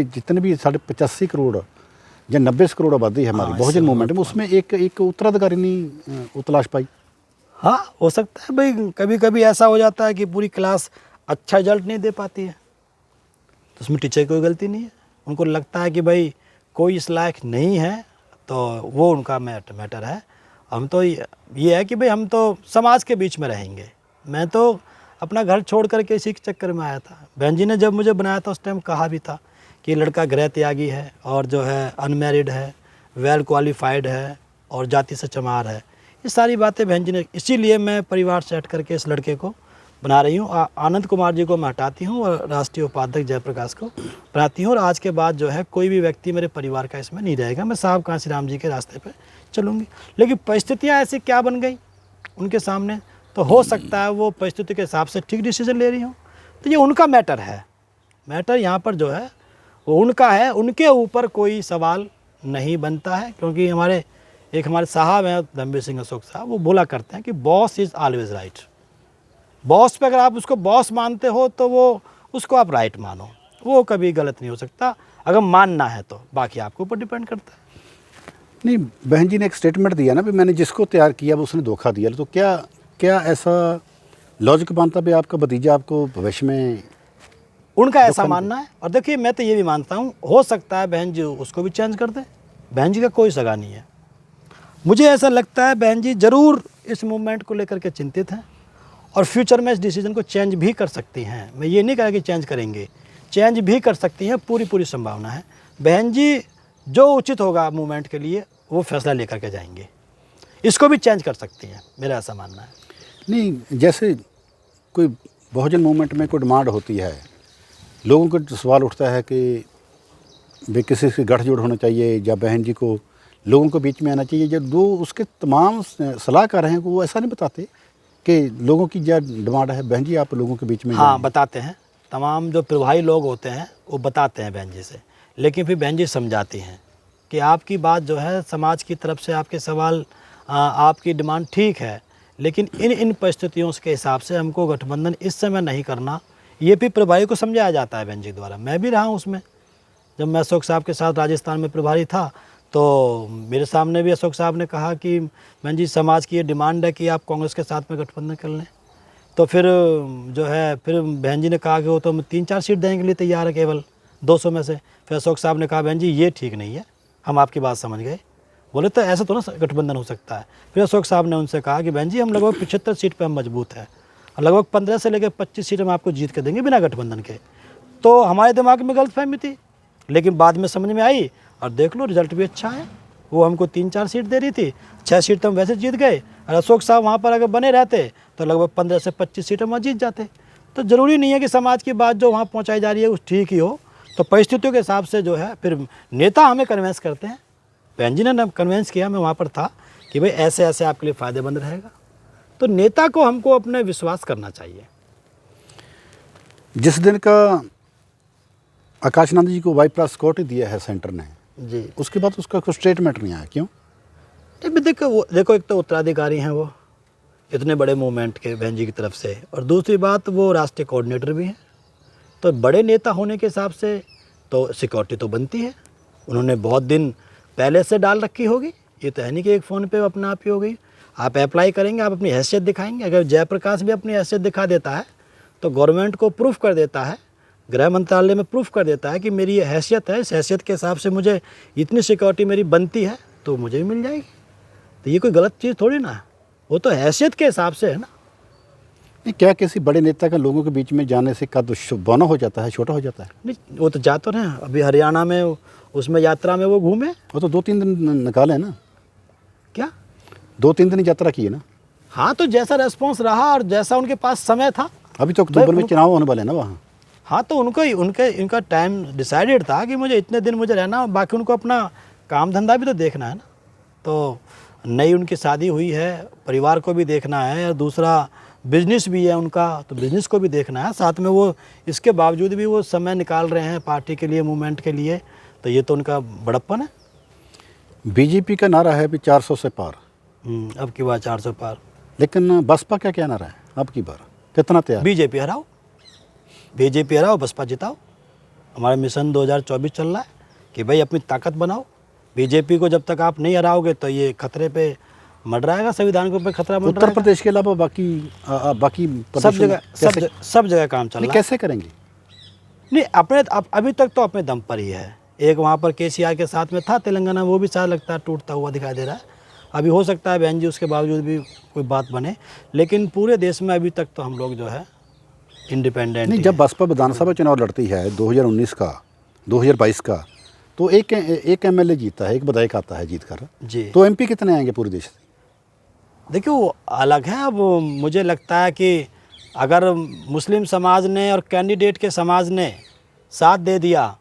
जितने भी 85 करोड़ या 90 करोड़ आबादी है हमारी बहुजन मूवमेंट में, उसमें एक उत्तराधिकारी नहीं उतलाश पाई। हाँ, हो सकता है भाई, कभी कभी ऐसा हो जाता है कि पूरी क्लास अच्छा रिजल्ट नहीं दे पाती है, तो उसमें टीचर की कोई गलती नहीं है। उनको लगता है कि भाई कोई इस लायक नहीं है, तो वो उनका मैटर है। हम तो ये है कि भाई हम तो समाज के बीच में रहेंगे। मैं तो अपना घर छोड़ करके इसी के चक्कर में आया था। बहन जी ने जब मुझे बनाया था उस टाइम कहा भी था कि लड़का गृह त्यागी है और जो है अनमैरिड है, वेल क्वालिफाइड है और जाति से चमार है। ये सारी बातें बहन जी ने, इसीलिए मैं परिवार से हट करके इस लड़के को बना रही हूँ। आनंद कुमार जी को मैं हटाती हूँ और राष्ट्रीय उपाध्यक्ष जयप्रकाश को बनाती हूँ, और आज के बाद जो है कोई भी व्यक्ति मेरे परिवार का इसमें नहीं रहेगा। मैं साहब कांसी राम जी के रास्ते पे चलूँगी। लेकिन परिस्थितियाँ ऐसी क्या बन गई उनके सामने, तो हो सकता है वो परिस्थिति के हिसाब से ठीक डिसीजन ले रही हूँ। तो ये उनका मैटर है, मैटर यहाँ पर जो है वो उनका है, उनके ऊपर कोई सवाल नहीं बनता है। क्योंकि हमारे साहब हैं रणबीर सिंह अशोक साहब, वो बोला करते हैं कि boss is always right. Boss पे अगर आप उसको बॉस मानते हो तो वो उसको आप राइट मानो, वो कभी गलत नहीं हो सकता अगर मानना है तो, बाकी आपके ऊपर डिपेंड करता है। नहीं, बहन जी ने एक स्टेटमेंट दिया ना भी मैंने जिसको तैयार किया वो उसने धोखा दिया। तो क्या ऐसा लॉजिक बनता भी आपका भतीजा आपको भविष्य में, उनका ऐसा मानना है। और देखिए मैं तो ये भी मानता हूँ, हो सकता है बहन जी उसको भी चेंज कर दे। बहन जी का कोई सगा नहीं है। मुझे ऐसा लगता है बहन जी ज़रूर इस मूवमेंट को लेकर के चिंतित हैं और फ्यूचर में इस डिसीजन को चेंज भी कर सकती हैं। मैं ये नहीं कहा कि चेंज करेंगे, चेंज भी कर सकती हैं, पूरी संभावना है। बहन जी जो उचित होगा मूवमेंट के लिए वो फैसला लेकर के जाएंगे, इसको भी चेंज कर सकती हैं, मेरा ऐसा मानना है। नहीं, जैसे कोई बहुजन मूवमेंट में कोई डिमांड होती है, लोगों को सवाल उठता है कि वे किसी से गठजोड़ होना चाहिए या बहन जी को लोगों के बीच में आना चाहिए। जब दो उसके तमाम सलाहकार हैं वो ऐसा नहीं बताते कि लोगों की क्या डिमांड है, बहन जी आप लोगों के बीच में। हाँ, बताते हैं, तमाम जो प्रभावी लोग होते हैं वो बताते हैं बहन जी से, लेकिन फिर बहन जी समझाती हैं कि आपकी बात जो है समाज की तरफ से आपके सवाल, आपकी डिमांड ठीक है, लेकिन इन परिस्थितियों के हिसाब से हमको गठबंधन इस समय नहीं करना। ये भी प्रभारी को समझाया जाता है बहन जी द्वारा। मैं भी रहा हूँ उसमें, जब मैं अशोक साहब के साथ राजस्थान में प्रभारी था तो मेरे सामने भी अशोक साहब ने कहा कि बहन जी समाज की ये डिमांड है कि आप कांग्रेस के साथ में गठबंधन कर लें। तो फिर जो है फिर बहन जी ने कहा कि वो तो 3-4 सीट देने के लिए तैयार है केवल 200 में से। फिर अशोक साहब ने कहा बहन जी ये ठीक नहीं है, हम आपकी बात समझ गए। बोले तो ऐसा तो ना गठबंधन हो सकता है। फिर अशोक साहब ने उनसे कहा कि बहन जी हम लगभग 75 सीट पे हम मजबूत हैं और लगभग 15 से लेकर 25 सीट हम आपको जीत के देंगे बिना गठबंधन के। तो हमारे दिमाग में गलतफहमी थी, लेकिन बाद में समझ में आई और देख लो रिजल्ट भी अच्छा है। वो हमको 3-4 सीट दे रही थी, 6 सीट तो हम वैसे जीत गए, और अशोक साहब वहाँ पर अगर बने रहते तो लगभग 15 से 25 सीट हम वहाँ जीत जाते। तो ज़रूरी नहीं है कि समाज की बात जो वहाँ पहुँचाई जा रही है उस ठीक ही हो। तो परिस्थितियों के हिसाब से जो है फिर नेता हमें कन्वेंस करते हैं। बहन जी ने कन्वेंस किया, मैं वहाँ पर था कि भाई ऐसे ऐसे आपके लिए फ़ायदेमंद रहेगा। तो तो नेता को हमको अपने विश्वास करना चाहिए। जिस दिन का आकाशनंद जी को बाईपास सिक्योरिटी दिया है सेंटर ने, जी, उसके बाद उसका कोई स्टेटमेंट नहीं आया, क्यों? देखो एक तो उत्तराधिकारी हैं वो इतने बड़े मूवमेंट के बहन जी की तरफ से, और दूसरी बात वो राष्ट्रीय कोऑर्डिनेटर भी हैं। तो बड़े नेता होने के हिसाब से तो सिक्योरिटी तो बनती है। उन्होंने बहुत दिन पहले से डाल रखी होगी, ये तो है नहीं कि एक फ़ोन पे अपना आप ही हो गई। आप अप्लाई करेंगे, आप अपनी हैसियत दिखाएंगे। अगर जयप्रकाश भी अपनी हैसियत दिखा देता है तो गवर्नमेंट को प्रूफ कर देता है, गृह मंत्रालय में प्रूफ कर देता है कि मेरी ये हैसियत है, इस हैसियत के हिसाब से मुझे इतनी सिक्योरिटी मेरी बनती है, तो मुझे भी मिल जाएगी। तो ये कोई गलत चीज़ थोड़ी ना है, वो तो हैसियत के हिसाब से है ना। नहीं, क्या किसी बड़े नेता का लोगों के बीच में जाने से कद बौना हो जाता है, छोटा हो जाता है? नहीं, वो तो जा तो रहे हैं, अभी हरियाणा में उसमें यात्रा में वो घूमे। वो तो 2-3 दिन निकाले ना, क्या 2-3 दिन यात्रा की है ना। हाँ, तो जैसा रेस्पॉन्स रहा और जैसा उनके पास समय था। अभी तो अक्टूबर में चुनाव होने वाले हैं ना वहाँ। हाँ, तो इनका टाइम डिसाइडेड था कि मुझे इतने दिन मुझे रहना, बाकी उनको अपना काम धंधा भी तो देखना है ना। तो नई उनकी शादी हुई है, परिवार को भी देखना है, और दूसरा बिजनेस भी है उनका, तो बिजनेस को भी देखना है साथ में। वो इसके बावजूद भी वो समय निकाल रहे हैं पार्टी के लिए, मूवमेंट के लिए, तो ये तो उनका बड़प्पन है। बीजेपी का नारा है अभी 400 से पार, अब की बार 400 पार। लेकिन बसपा का क्या नारा है अब की बार, कितना तैयार? बीजेपी हराओ, बीजेपी हराओ, बसपा जिताओ। हमारा मिशन 2024 चल रहा है कि भाई अपनी ताकत बनाओ। बीजेपी को जब तक आप नहीं हराओगे तो ये खतरे पे मंडराएगा, संविधान के ऊपर खतरा उत्तर मंडराएगा। प्रदेश के अलावा बाकी सब प्रदेशों में जगह सब जगह काम चल नहीं, रहा है। कैसे करेंगे? नहीं, अभी तक तो अपने दम पर ही है। एक वहाँ पर केसीआर के साथ में था तेलंगाना, वो भी शायद लगता है टूटता हुआ दिखाई दे रहा है। अभी हो सकता है बहन जी उसके बावजूद भी कोई बात बने, लेकिन पूरे देश में अभी तक तो हम लोग जो है इंडिपेंडेंट। नहीं, जब बसपा विधानसभा चुनाव लड़ती है 2019 का, 2022 का, तो एक एमएलए जीता है, एक विधायक आता है जीत कर। जी, तो एमपी कितने आएंगे पूरे देश से? देखिए वो अलग है। अब मुझे लगता है कि अगर मुस्लिम समाज ने और कैंडिडेट के समाज ने साथ दे दिया,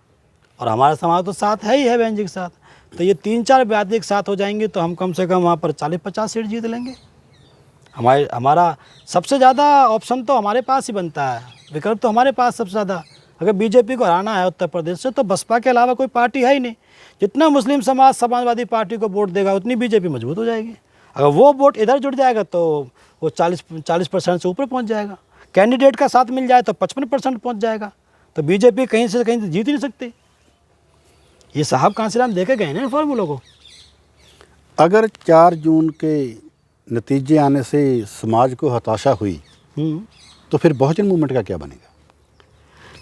और हमारा समाज तो साथ है ही है बहन जी के साथ, तो ये 3-4 ब्यादरी एक साथ हो जाएंगे तो हम कम से कम वहाँ पर 40-50 सीट जीत लेंगे। हमारा सबसे ज़्यादा ऑप्शन तो हमारे पास ही बनता है, विकल्प तो हमारे पास सबसे ज़्यादा। अगर बीजेपी को हराना है उत्तर प्रदेश से तो बसपा के अलावा कोई पार्टी है ही नहीं। जितना मुस्लिम समाज समाजवादी पार्टी को वोट देगा उतनी बीजेपी मजबूत हो जाएगी। अगर वो वोट इधर जुड़ जाएगा तो वो 40% से ऊपर पहुंच जाएगा। कैंडिडेट का साथ मिल जाए तो 55% पहुंच जाएगा। तो बीजेपी कहीं से कहीं जीत ही नहीं सकती। ये साहब कांसीराम देखे गए ना फॉर्मूलों को। अगर 4 जून के नतीजे आने से समाज को हताशा हुई तो फिर बहुजन मूवमेंट का क्या बनेगा?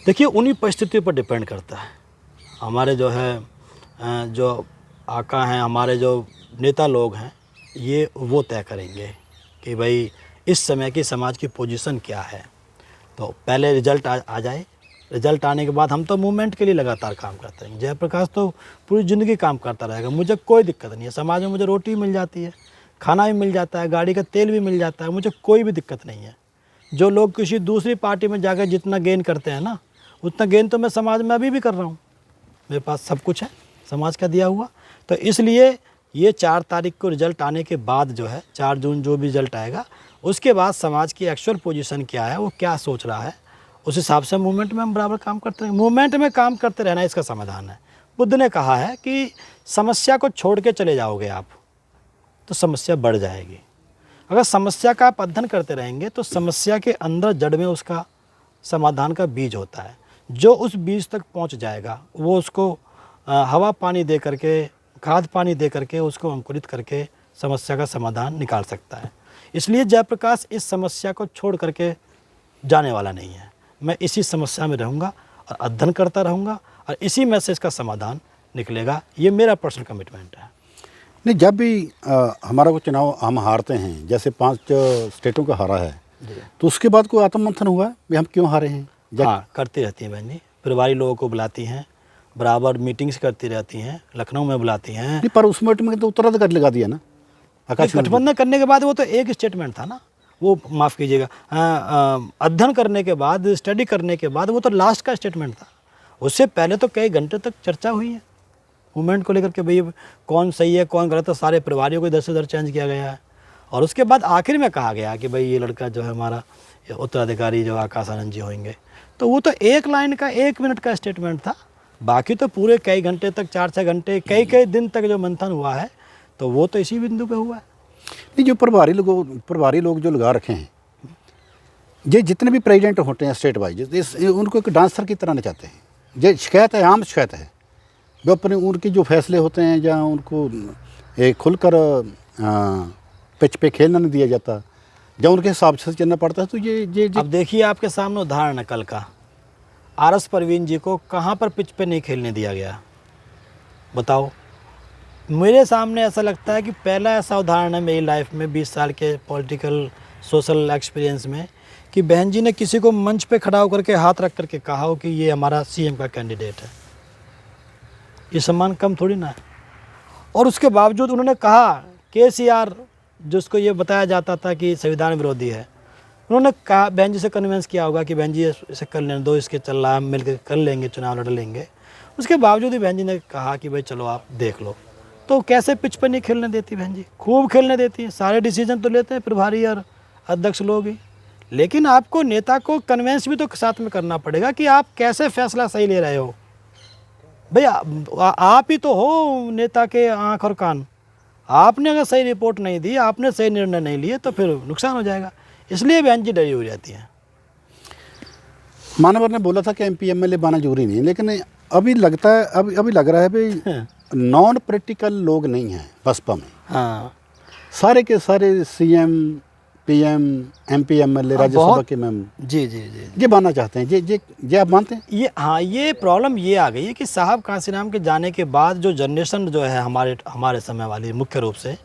देखिए उन्हीं परिस्थितियों पर डिपेंड करता है। हमारे जो है जो आका हैं, हमारे जो नेता लोग हैं, ये वो तय करेंगे कि भाई इस समय की समाज की पोजीशन क्या है। तो पहले रिजल्ट आ जाए, रिजल्ट आने के बाद हम तो मूवमेंट के लिए लगातार काम करते रहेंगे। जयप्रकाश तो पूरी ज़िंदगी काम करता रहेगा, मुझे कोई दिक्कत नहीं है। समाज में मुझे रोटी मिल जाती है, खाना भी मिल जाता है, गाड़ी का तेल भी मिल जाता है, मुझे कोई भी दिक्कत नहीं है। जो लोग किसी दूसरी पार्टी में जाकर जितना गेन करते हैं ना, उतना गेन तो मैं समाज में अभी भी कर रहा हूँ। मेरे पास सब कुछ है समाज का दिया हुआ। तो इसलिए ये 4 तारीख को रिज़ल्ट आने के बाद जो है, 4 जून जो भी रिज़ल्ट आएगा, उसके बाद समाज की एक्चुअल पोजीशन क्या है, वो क्या सोच रहा है, उस हिसाब से मूवमेंट में हम बराबर काम करते रहेंगे। मूवमेंट में काम करते रहना इसका समाधान है। बुद्ध ने कहा है कि समस्या को छोड़ के चले जाओगे आप तो समस्या बढ़ जाएगी। अगर समस्या का आप अध्ययन करते रहेंगे तो समस्या के अंदर जड़ में उसका समाधान का बीज होता है। जो उस बीज तक पहुंच जाएगा वो उसको हवा पानी दे करके, खाद पानी दे करके उसको अंकुरित करके समस्या का समाधान निकाल सकता है। इसलिए जयप्रकाश इस समस्या को छोड़ करके जाने वाला नहीं है। मैं इसी समस्या में रहूँगा और अध्ययन करता रहूँगा और इसी में से इसका समाधान निकलेगा। ये मेरा पर्सनल कमिटमेंट है। नहीं, जब भी हमारा कोई चुनाव हम हारते हैं, जैसे 5 स्टेटों का हारा है, तो उसके बाद कोई आत्ममंथन हुआ है कि हम क्यों हारे हैं? हाँ, करती रहती हैं बहन जी। परिवारी लोगों को बुलाती हैं, बराबर मीटिंग्स करती रहती हैं, लखनऊ में बुलाती हैं। नहीं, पर उस मीटिंग में तो उत्तराधिकारी लगा दिया ना गठबंधन करने के बाद वो तो एक स्टेटमेंट था ना, वो माफ़ कीजिएगा, अध्ययन करने के बाद, स्टडी करने के बाद वो तो लास्ट का स्टेटमेंट था। उससे पहले तो कई घंटे तक चर्चा हुई है मूवमेंट को लेकर के, भाई कौन सही है कौन गलत है। सारे परिवारियों को इधर से उधर चेंज किया गया है और उसके बाद आखिर में कहा गया कि भाई ये लड़का जो है हमारा उत्तराधिकारी जो आकाश आनंद जी होंगे। तो वो तो एक लाइन का 1 मिनट का स्टेटमेंट था, बाकी तो पूरे कई घंटे तक 4-6 घंटे कई दिन तक जो मंथन हुआ है तो वो तो इसी बिंदु पे हुआ है। नहीं, जो प्रभारी लोग जो लगा रखे हैं, ये जितने भी प्रेसिडेंट होते हैं स्टेट वाइज, उनको एक डांसर की तरह नचाते हैं। ये शिकायत है, आम शिकायत है। जो अपने उनके जो फैसले होते हैं, जहाँ उनको एक खुलकर पिच पे खेलना नहीं दिया जाता, जब उनके हिसाब से चलना पड़ता है, तो ये अब देखिए आपके सामने उदाहरण है कल का, आरएस परवीन जी को कहाँ पर पिच पे नहीं खेलने दिया गया, बताओ। मेरे सामने ऐसा लगता है कि पहला ऐसा उदाहरण है मेरी लाइफ में 20 साल के पॉलिटिकल सोशल एक्सपीरियंस में कि बहन जी ने किसी को मंच पे खड़ा होकर के हाथ रख करके कहा हो कि ये हमारा सीएम का कैंडिडेट है। ये सम्मान कम थोड़ी ना है। और उसके बावजूद उन्होंने कहा केसीआर, जिसको ये बताया जाता था कि संविधान विरोधी है, उन्होंने कहा, बहन जी से कन्विंस किया होगा कि बहन जी इसे कर लेने दो, इसके चल रहा है, मिल कर कर लेंगे, चुनाव लड़ लेंगे। उसके बावजूद ही बहन जी ने कहा कि भाई चलो आप देख लो। तो कैसे पिच पर नहीं खेलने देती बहन जी? खूब खेलने देती हैं। सारे डिसीजन तो लेते हैं प्रभारी और अध्यक्ष लोग ही, लेकिन आपको नेता को कन्विंस भी तो साथ में करना पड़ेगा कि आप कैसे फैसला सही ले रहे हो। भैया आप ही तो हो नेता के आँख और कान। आपने अगर सही रिपोर्ट नहीं दी, आपने सही निर्णय नहीं लिए, तो फिर नुकसान हो जाएगा। इसलिए बहन जी डरी हुई रहती हैं। मानवर ने बोला था कि एमपी एमएलए बना जरूरी नहीं है, लेकिन अभी लगता है, अभी लग रहा है भाई नॉन प्रैक्टिकल लोग नहीं हैं बसपा में। हाँ, सारे के सारे CM, PM, MP MLA, Rajya Sabha के मेंबर जी जी जी ये बनना चाहते हैं। ये आप मानते हैं? ये हाँ, ये प्रॉब्लम ये आ गई है कि साहब कांसीराम के जाने के बाद जो जनरेशन जो है हमारे समय वाली, मुख्य रूप से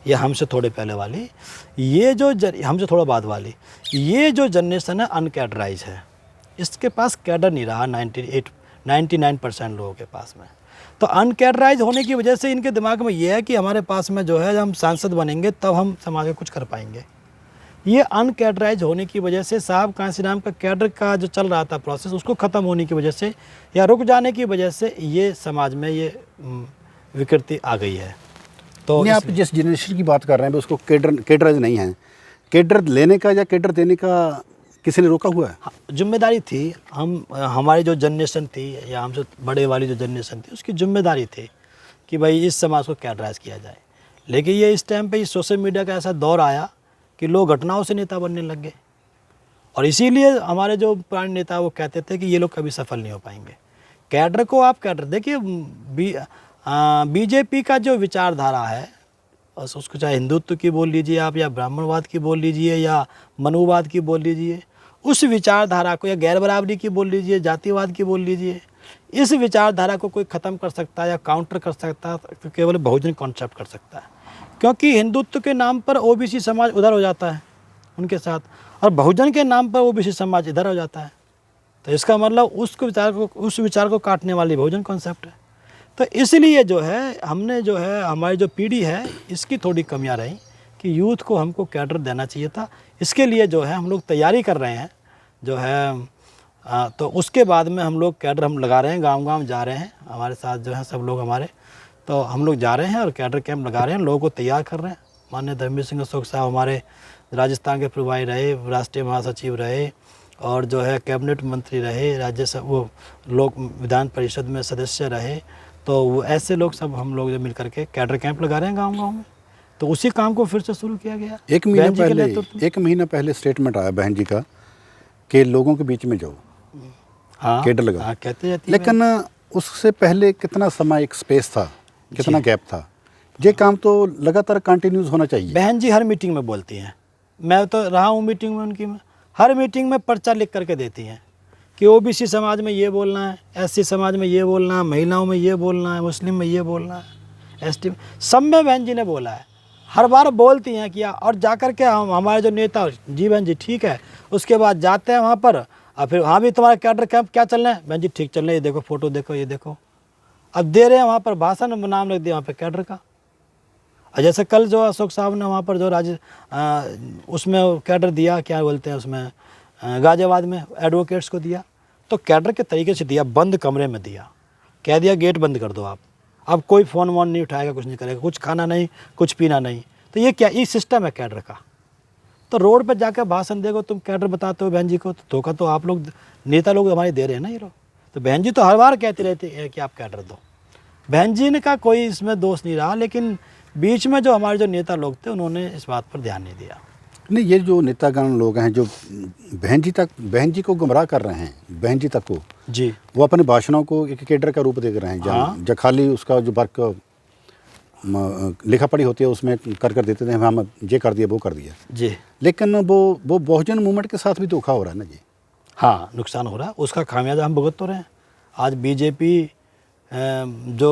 या हमसे थोड़े पहले वाली, ये जो हमसे थोड़ा बाद वाली, ये जो जनरेशन है अनकैडराइज है। इसके पास कैडर नहीं रहा 99% लोगों के पास में। तो अनकैडराइज होने की वजह से इनके दिमाग में ये है कि हमारे पास में जो है, जब हम सांसद बनेंगे तब हम समाज में कुछ कर पाएंगे। ये अनकैडराइज होने की वजह से साहब कांसीराम का कैडर का जो चल रहा था प्रोसेस, उसको ख़त्म होने की वजह से या रुक जाने की वजह से ये समाज में ये विकृति आ गई है। तो नहीं, आप जिस जनरेशन की बात कर रहे हैं उसको कैडराइज नहीं है। कैडर लेने का या कैडर देने का किसी ने रोका हुआ है? जिम्मेदारी थी, हमारी जो जनरेशन थी या हमसे बड़े वाली जो जनरेशन थी, उसकी जिम्मेदारी थी कि भाई इस समाज को कैडराइज किया जाए। लेकिन ये इस टाइम पे सोशल मीडिया का ऐसा दौर आया कि लोग घटनाओं से नेता बनने लग गए, और इसीलिए हमारे जो पुराने नेता वो कहते थे कि ये लोग कभी सफल नहीं हो पाएंगे। कैडर को आप कैडर देखिए, बीजेपी का जो विचारधारा है, उसको चाहे हिंदुत्व की बोल लीजिए आप, या ब्राह्मणवाद की बोल लीजिए, या मनुवाद की बोल लीजिए, उस विचारधारा को, या गैर बराबरी की बोल लीजिए, जातिवाद की बोल लीजिए, इस विचारधारा को कोई ख़त्म कर सकता है या काउंटर कर सकता है तो केवल बहुजन कॉन्सेप्ट कर सकता है। क्योंकि हिंदुत्व के नाम पर ओबीसी समाज उधर हो जाता है उनके साथ, और बहुजन के नाम पर ओबीसी समाज इधर हो जाता है। तो इसका मतलब उस विचार को काटने वाली बहुजन कॉन्सेप्ट है। तो इसलिए जो है हमने जो है हमारी जो पीढ़ी है, इसकी थोड़ी कमियां रही कि यूथ को हमको कैडर देना चाहिए था। इसके लिए जो है हम लोग तैयारी कर रहे हैं जो है, तो उसके बाद में हम लोग कैडर हम लगा रहे हैं, गांव-गांव जा रहे हैं, हमारे साथ जो है सब लोग हमारे, तो हम लोग जा रहे हैं और कैडर कैंप लगा रहे हैं, लोगों को तैयार कर रहे हैं। माननीय धर्मवीर सिंह अशोक साहब हमारे राजस्थान के प्रभारी रहे, राष्ट्रीय महासचिव रहे, और जो है कैबिनेट मंत्री रहे, राज्यसभा वो लोक विधान परिषद में सदस्य रहे। तो वो ऐसे लोग सब हम लोग जो मिल करके कैडर कैंप लगा रहे हैं गाँव-गाँव में। तो उसी काम को फिर से शुरू किया गया। एक महीना पहले स्टेटमेंट आया बहन जी का कि लोगों के बीच में जाओ, हाँ, कैडर लगा, हाँ, कहते जाती है। लेकिन उससे पहले कितना समय, एक स्पेस था, कितना गैप था? ये काम तो लगातार कंटिन्यूस होना चाहिए। बहन जी हर मीटिंग में बोलती हैं, मैं तो रहा हूँ मीटिंग में उनकी, में हर मीटिंग में पर्चा लिख करके देती हैं कि ओबीसी समाज में ये बोलना है, एससी समाज में ये बोलना है, महिलाओं में ये बोलना है, मुस्लिम में ये बोलना है, एसटी में, सब में बहन जी ने बोला है। हर बार बोलती हैं कि, और जाकर के हमारे जो नेता, जी बहन जी ठीक है, उसके बाद जाते हैं वहाँ पर, और फिर हाँ भी तुम्हारा कैडर कैंप क्या चल रहा है? बहन जी ठीक चल रहा है, ये देखो फोटो देखो, ये देखो। अब दे रहे हैं वहाँ पर भाषण, नाम लिख दिया वहाँ पर कैडर का। और जैसे कल जो अशोक साहब ने वहाँ पर जो उसमें कैडर दिया, क्या बोलते हैं उसमें, गाजियाबाद में एडवोकेट्स को दिया, तो कैडर के तरीके से दिया, बंद कमरे में दिया, कह दिया गेट बंद कर दो आप, अब कोई फ़ोन वोन नहीं उठाएगा, कुछ नहीं करेगा, कुछ खाना नहीं, कुछ पीना नहीं, तो ये क्या, ये सिस्टम है कैडर का। तो रोड पर जाकर भाषण देखो, तुम कैडर बताते हो बहन जी को, तो धोखा तो आप लोग नेता लोग हमारे दे रहे हैं ना ये लोग। तो बहन जी तो हर बार कहते रहते हैं कि आप कैडर दो। बहन जी ने का कोई इसमें दोष नहीं रहा, लेकिन बीच में जो हमारे जो नेता लोग थे उन्होंने इस बात पर ध्यान नहीं दिया। नहीं, ये जो नेतागण लोग हैं जो बहन जी को गुमराह कर रहे हैं, बहन जी तक को जी, वो अपने भाषणों को एक कैडर का रूप देख रहे हैं। हाँ। जब खाली उसका जो वर्क लिखा पढ़ी होती है उसमें कर देते थे, हम ये कर दिया वो कर दिया जी, लेकिन वो बहुजन मूवमेंट के साथ भी धोखा हो रहा है ना जी। हाँ, नुकसान हो रहा है, उसका खामियाजा हम भुगत तो रहे हैं। आज बीजेपी जो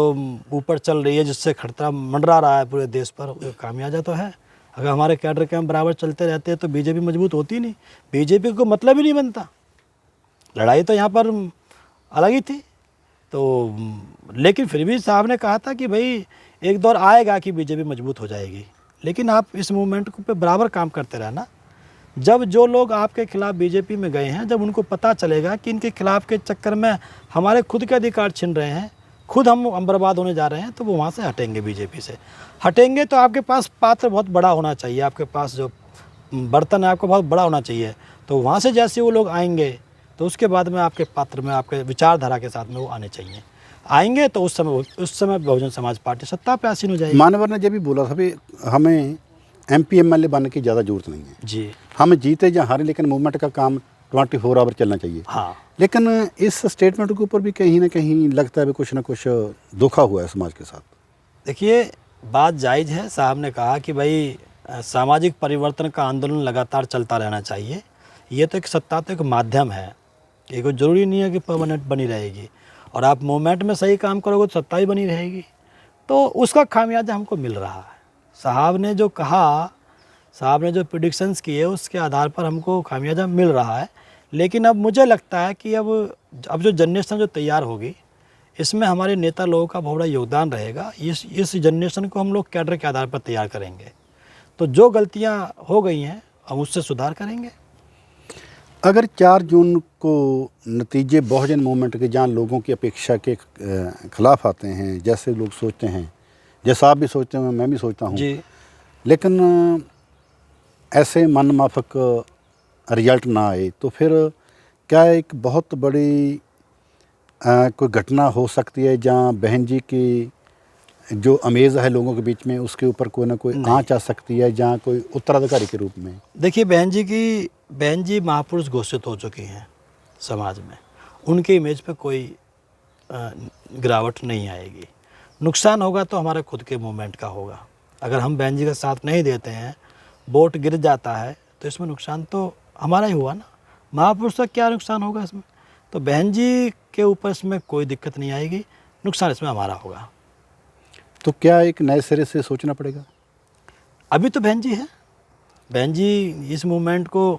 ऊपर चल रही है, जिससे खतरा मंडरा रहा है पूरे देश पर, वो खामियाजा तो है। अगर हमारे कैडर के हम बराबर चलते रहते हैं तो बीजेपी मजबूत होती नहीं। बीजेपी को मतलब ही नहीं बनता, लड़ाई तो यहाँ पर अलग ही थी। तो लेकिन फिर भी साहब ने कहा था कि भाई एक दौर आएगा कि बीजेपी मजबूत हो जाएगी, लेकिन आप इस मूवमेंट को पे बराबर काम करते रहना। जब जो लोग आपके खिलाफ बीजेपी में गए हैं, जब उनको पता चलेगा कि इनके खिलाफ के चक्कर में हमारे खुद के अधिकार छिन रहे हैं, खुद हम बर्बाद होने जा रहे हैं, तो वो वहाँ से हटेंगे, बीजेपी से हटेंगे। तो आपके पास पात्र बहुत बड़ा होना चाहिए, आपके पास जो बर्तन है आपको बहुत बड़ा होना चाहिए। तो वहाँ से जैसे वो लोग आएंगे तो उसके बाद में आपके पात्र में, आपके विचारधारा के साथ में वो आने चाहिए। आएंगे तो उस समय बहुजन समाज पार्टी सत्ता पे आसीन हो जाएगी। मानवर ने जब भी बोला था भी हमें MP MLA बनने की ज़्यादा जरूरत नहीं है जी, हम जीते या हारे, लेकिन मूवमेंट का काम 24 आवर चलना चाहिए। हाँ, लेकिन इस स्टेटमेंट के ऊपर भी कहीं ना कहीं लगता है भी कुछ ना कुछ धोखा हुआ है समाज के साथ। देखिए बात जायज़ है। साहब ने कहा कि भाई सामाजिक परिवर्तन का आंदोलन लगातार चलता रहना चाहिए। ये तो एक सत्ता, तो एक माध्यम है, ये कोई ज़रूरी नहीं है कि परमानेंट बनी रहेगी। और आप मूवमेंट में सही काम करोगे तो सत्ता ही बनी रहेगी। तो उसका खामियाजा हमको मिल रहा है। साहब ने जो कहा, साहब ने जो प्रेडिक्शंस किए, उसके आधार पर हमको खामियाजा मिल रहा है। लेकिन अब मुझे लगता है कि अब जो जनरेशन जो तैयार होगी, इसमें हमारे नेता लोगों का बहुत बड़ा योगदान रहेगा। इस जनरेशन को हम लोग कैडर के आधार पर तैयार करेंगे। तो जो गलतियां हो गई हैं हम उससे सुधार करेंगे। अगर 4 जून को नतीजे बहुजन मूवमेंट के जहाँ लोगों की अपेक्षा के खिलाफ आते हैं, जैसे लोग सोचते हैं, जैसा आप भी सोचते हैं, मैं भी सोचता हूँ जी, लेकिन ऐसे मन माफक रिजल्ट ना आए तो फिर क्या एक बहुत बड़ी कोई घटना हो सकती है जहाँ बहन जी की जो अमेज़ है लोगों के बीच में, उसके ऊपर कोई ना कोई आँच आ सकती है, जहाँ कोई उत्तराधिकारी के रूप में? देखिए बहन जी महापुरुष घोषित हो चुकी हैं समाज में, उनके इमेज पे कोई गिरावट नहीं आएगी। नुकसान होगा तो हमारे खुद के मूवमेंट का होगा। अगर हम बहन जी का साथ नहीं देते हैं, वोट गिर जाता है, तो इसमें नुकसान तो हमारा ही हुआ ना। महापुरुष का क्या नुकसान होगा इसमें? तो बहन जी के ऊपर इसमें कोई दिक्कत नहीं आएगी, नुकसान इसमें हमारा होगा। तो क्या एक नए सिरे से सोचना पड़ेगा? अभी तो बहन जी है, बहन जी इस मूवमेंट को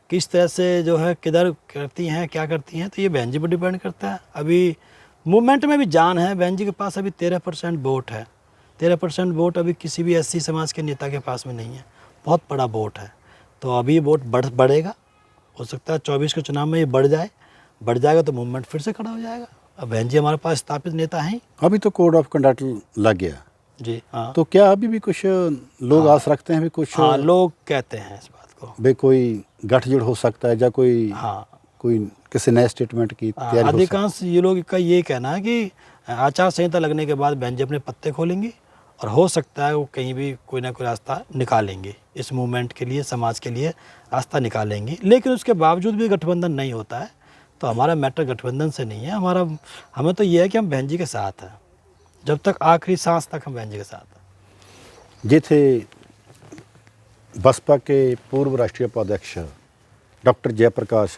किस तरह से जो है किधर करती हैं, क्या करती हैं, तो ये बहन जी पर डिपेंड करता है। अभी मूवमेंट में भी जान है। बहन जी के पास अभी 13% वोट है। 13% वोट अभी किसी भी SC समाज के नेता के पास में नहीं है, बहुत बड़ा वोट है। तो अभी वोट बढ़ेगा, हो सकता है 24 के चुनाव में ये बढ़ जाएगा तो मूवमेंट फिर से खड़ा हो जाएगा। अब बहन जी हमारे पास स्थापित नेता हैं। अभी तो कोड ऑफ कंडक्ट लग गया जी, हाँ। तो क्या अभी भी कुछ लोग आस रखते हैं भी कुछ? हाँ, लोग कहते हैं इस बात को, भाई कोई गठजोड़ हो सकता है या कोई कोई किसी नए स्टेटमेंट की तैयारी हो सकती है? अधिकांश ये लोग का ये कहना है कि आचार संहिता लगने के बाद बहन जी अपने पत्ते खोलेंगी और हो सकता है वो कहीं भी कोई ना कोई रास्ता निकालेंगे, इस मूवमेंट के लिए, समाज के लिए रास्ता निकालेंगी। लेकिन उसके बावजूद भी गठबंधन नहीं होता है तो हमारा मैटर गठबंधन से नहीं है। हमें तो ये है कि हम बहन जी के साथ हैं, जब तक आखिरी सांस तक हम बहन जी के साथ हैं। ये थे बसपा के पूर्व राष्ट्रीय उपाध्यक्ष डॉक्टर जयप्रकाश,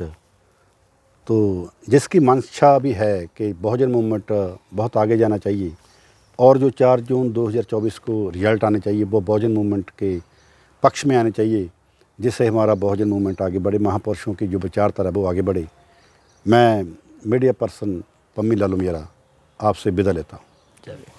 तो जिसकी मंशा भी है कि बहुजन मूवमेंट बहुत आगे जाना चाहिए और जो 4 जून 2024 को रिजल्ट आने चाहिए वो बहुजन मूवमेंट के पक्ष में आने चाहिए, जिससे हमारा बहुजन मूवमेंट आगे बढ़े, महापुरुषों की जो विचारधारा वो आगे बढ़े। मैं मीडिया पर्सन पम्मी लालू मियारा आपसे विदा लेता हूँ। चलिए।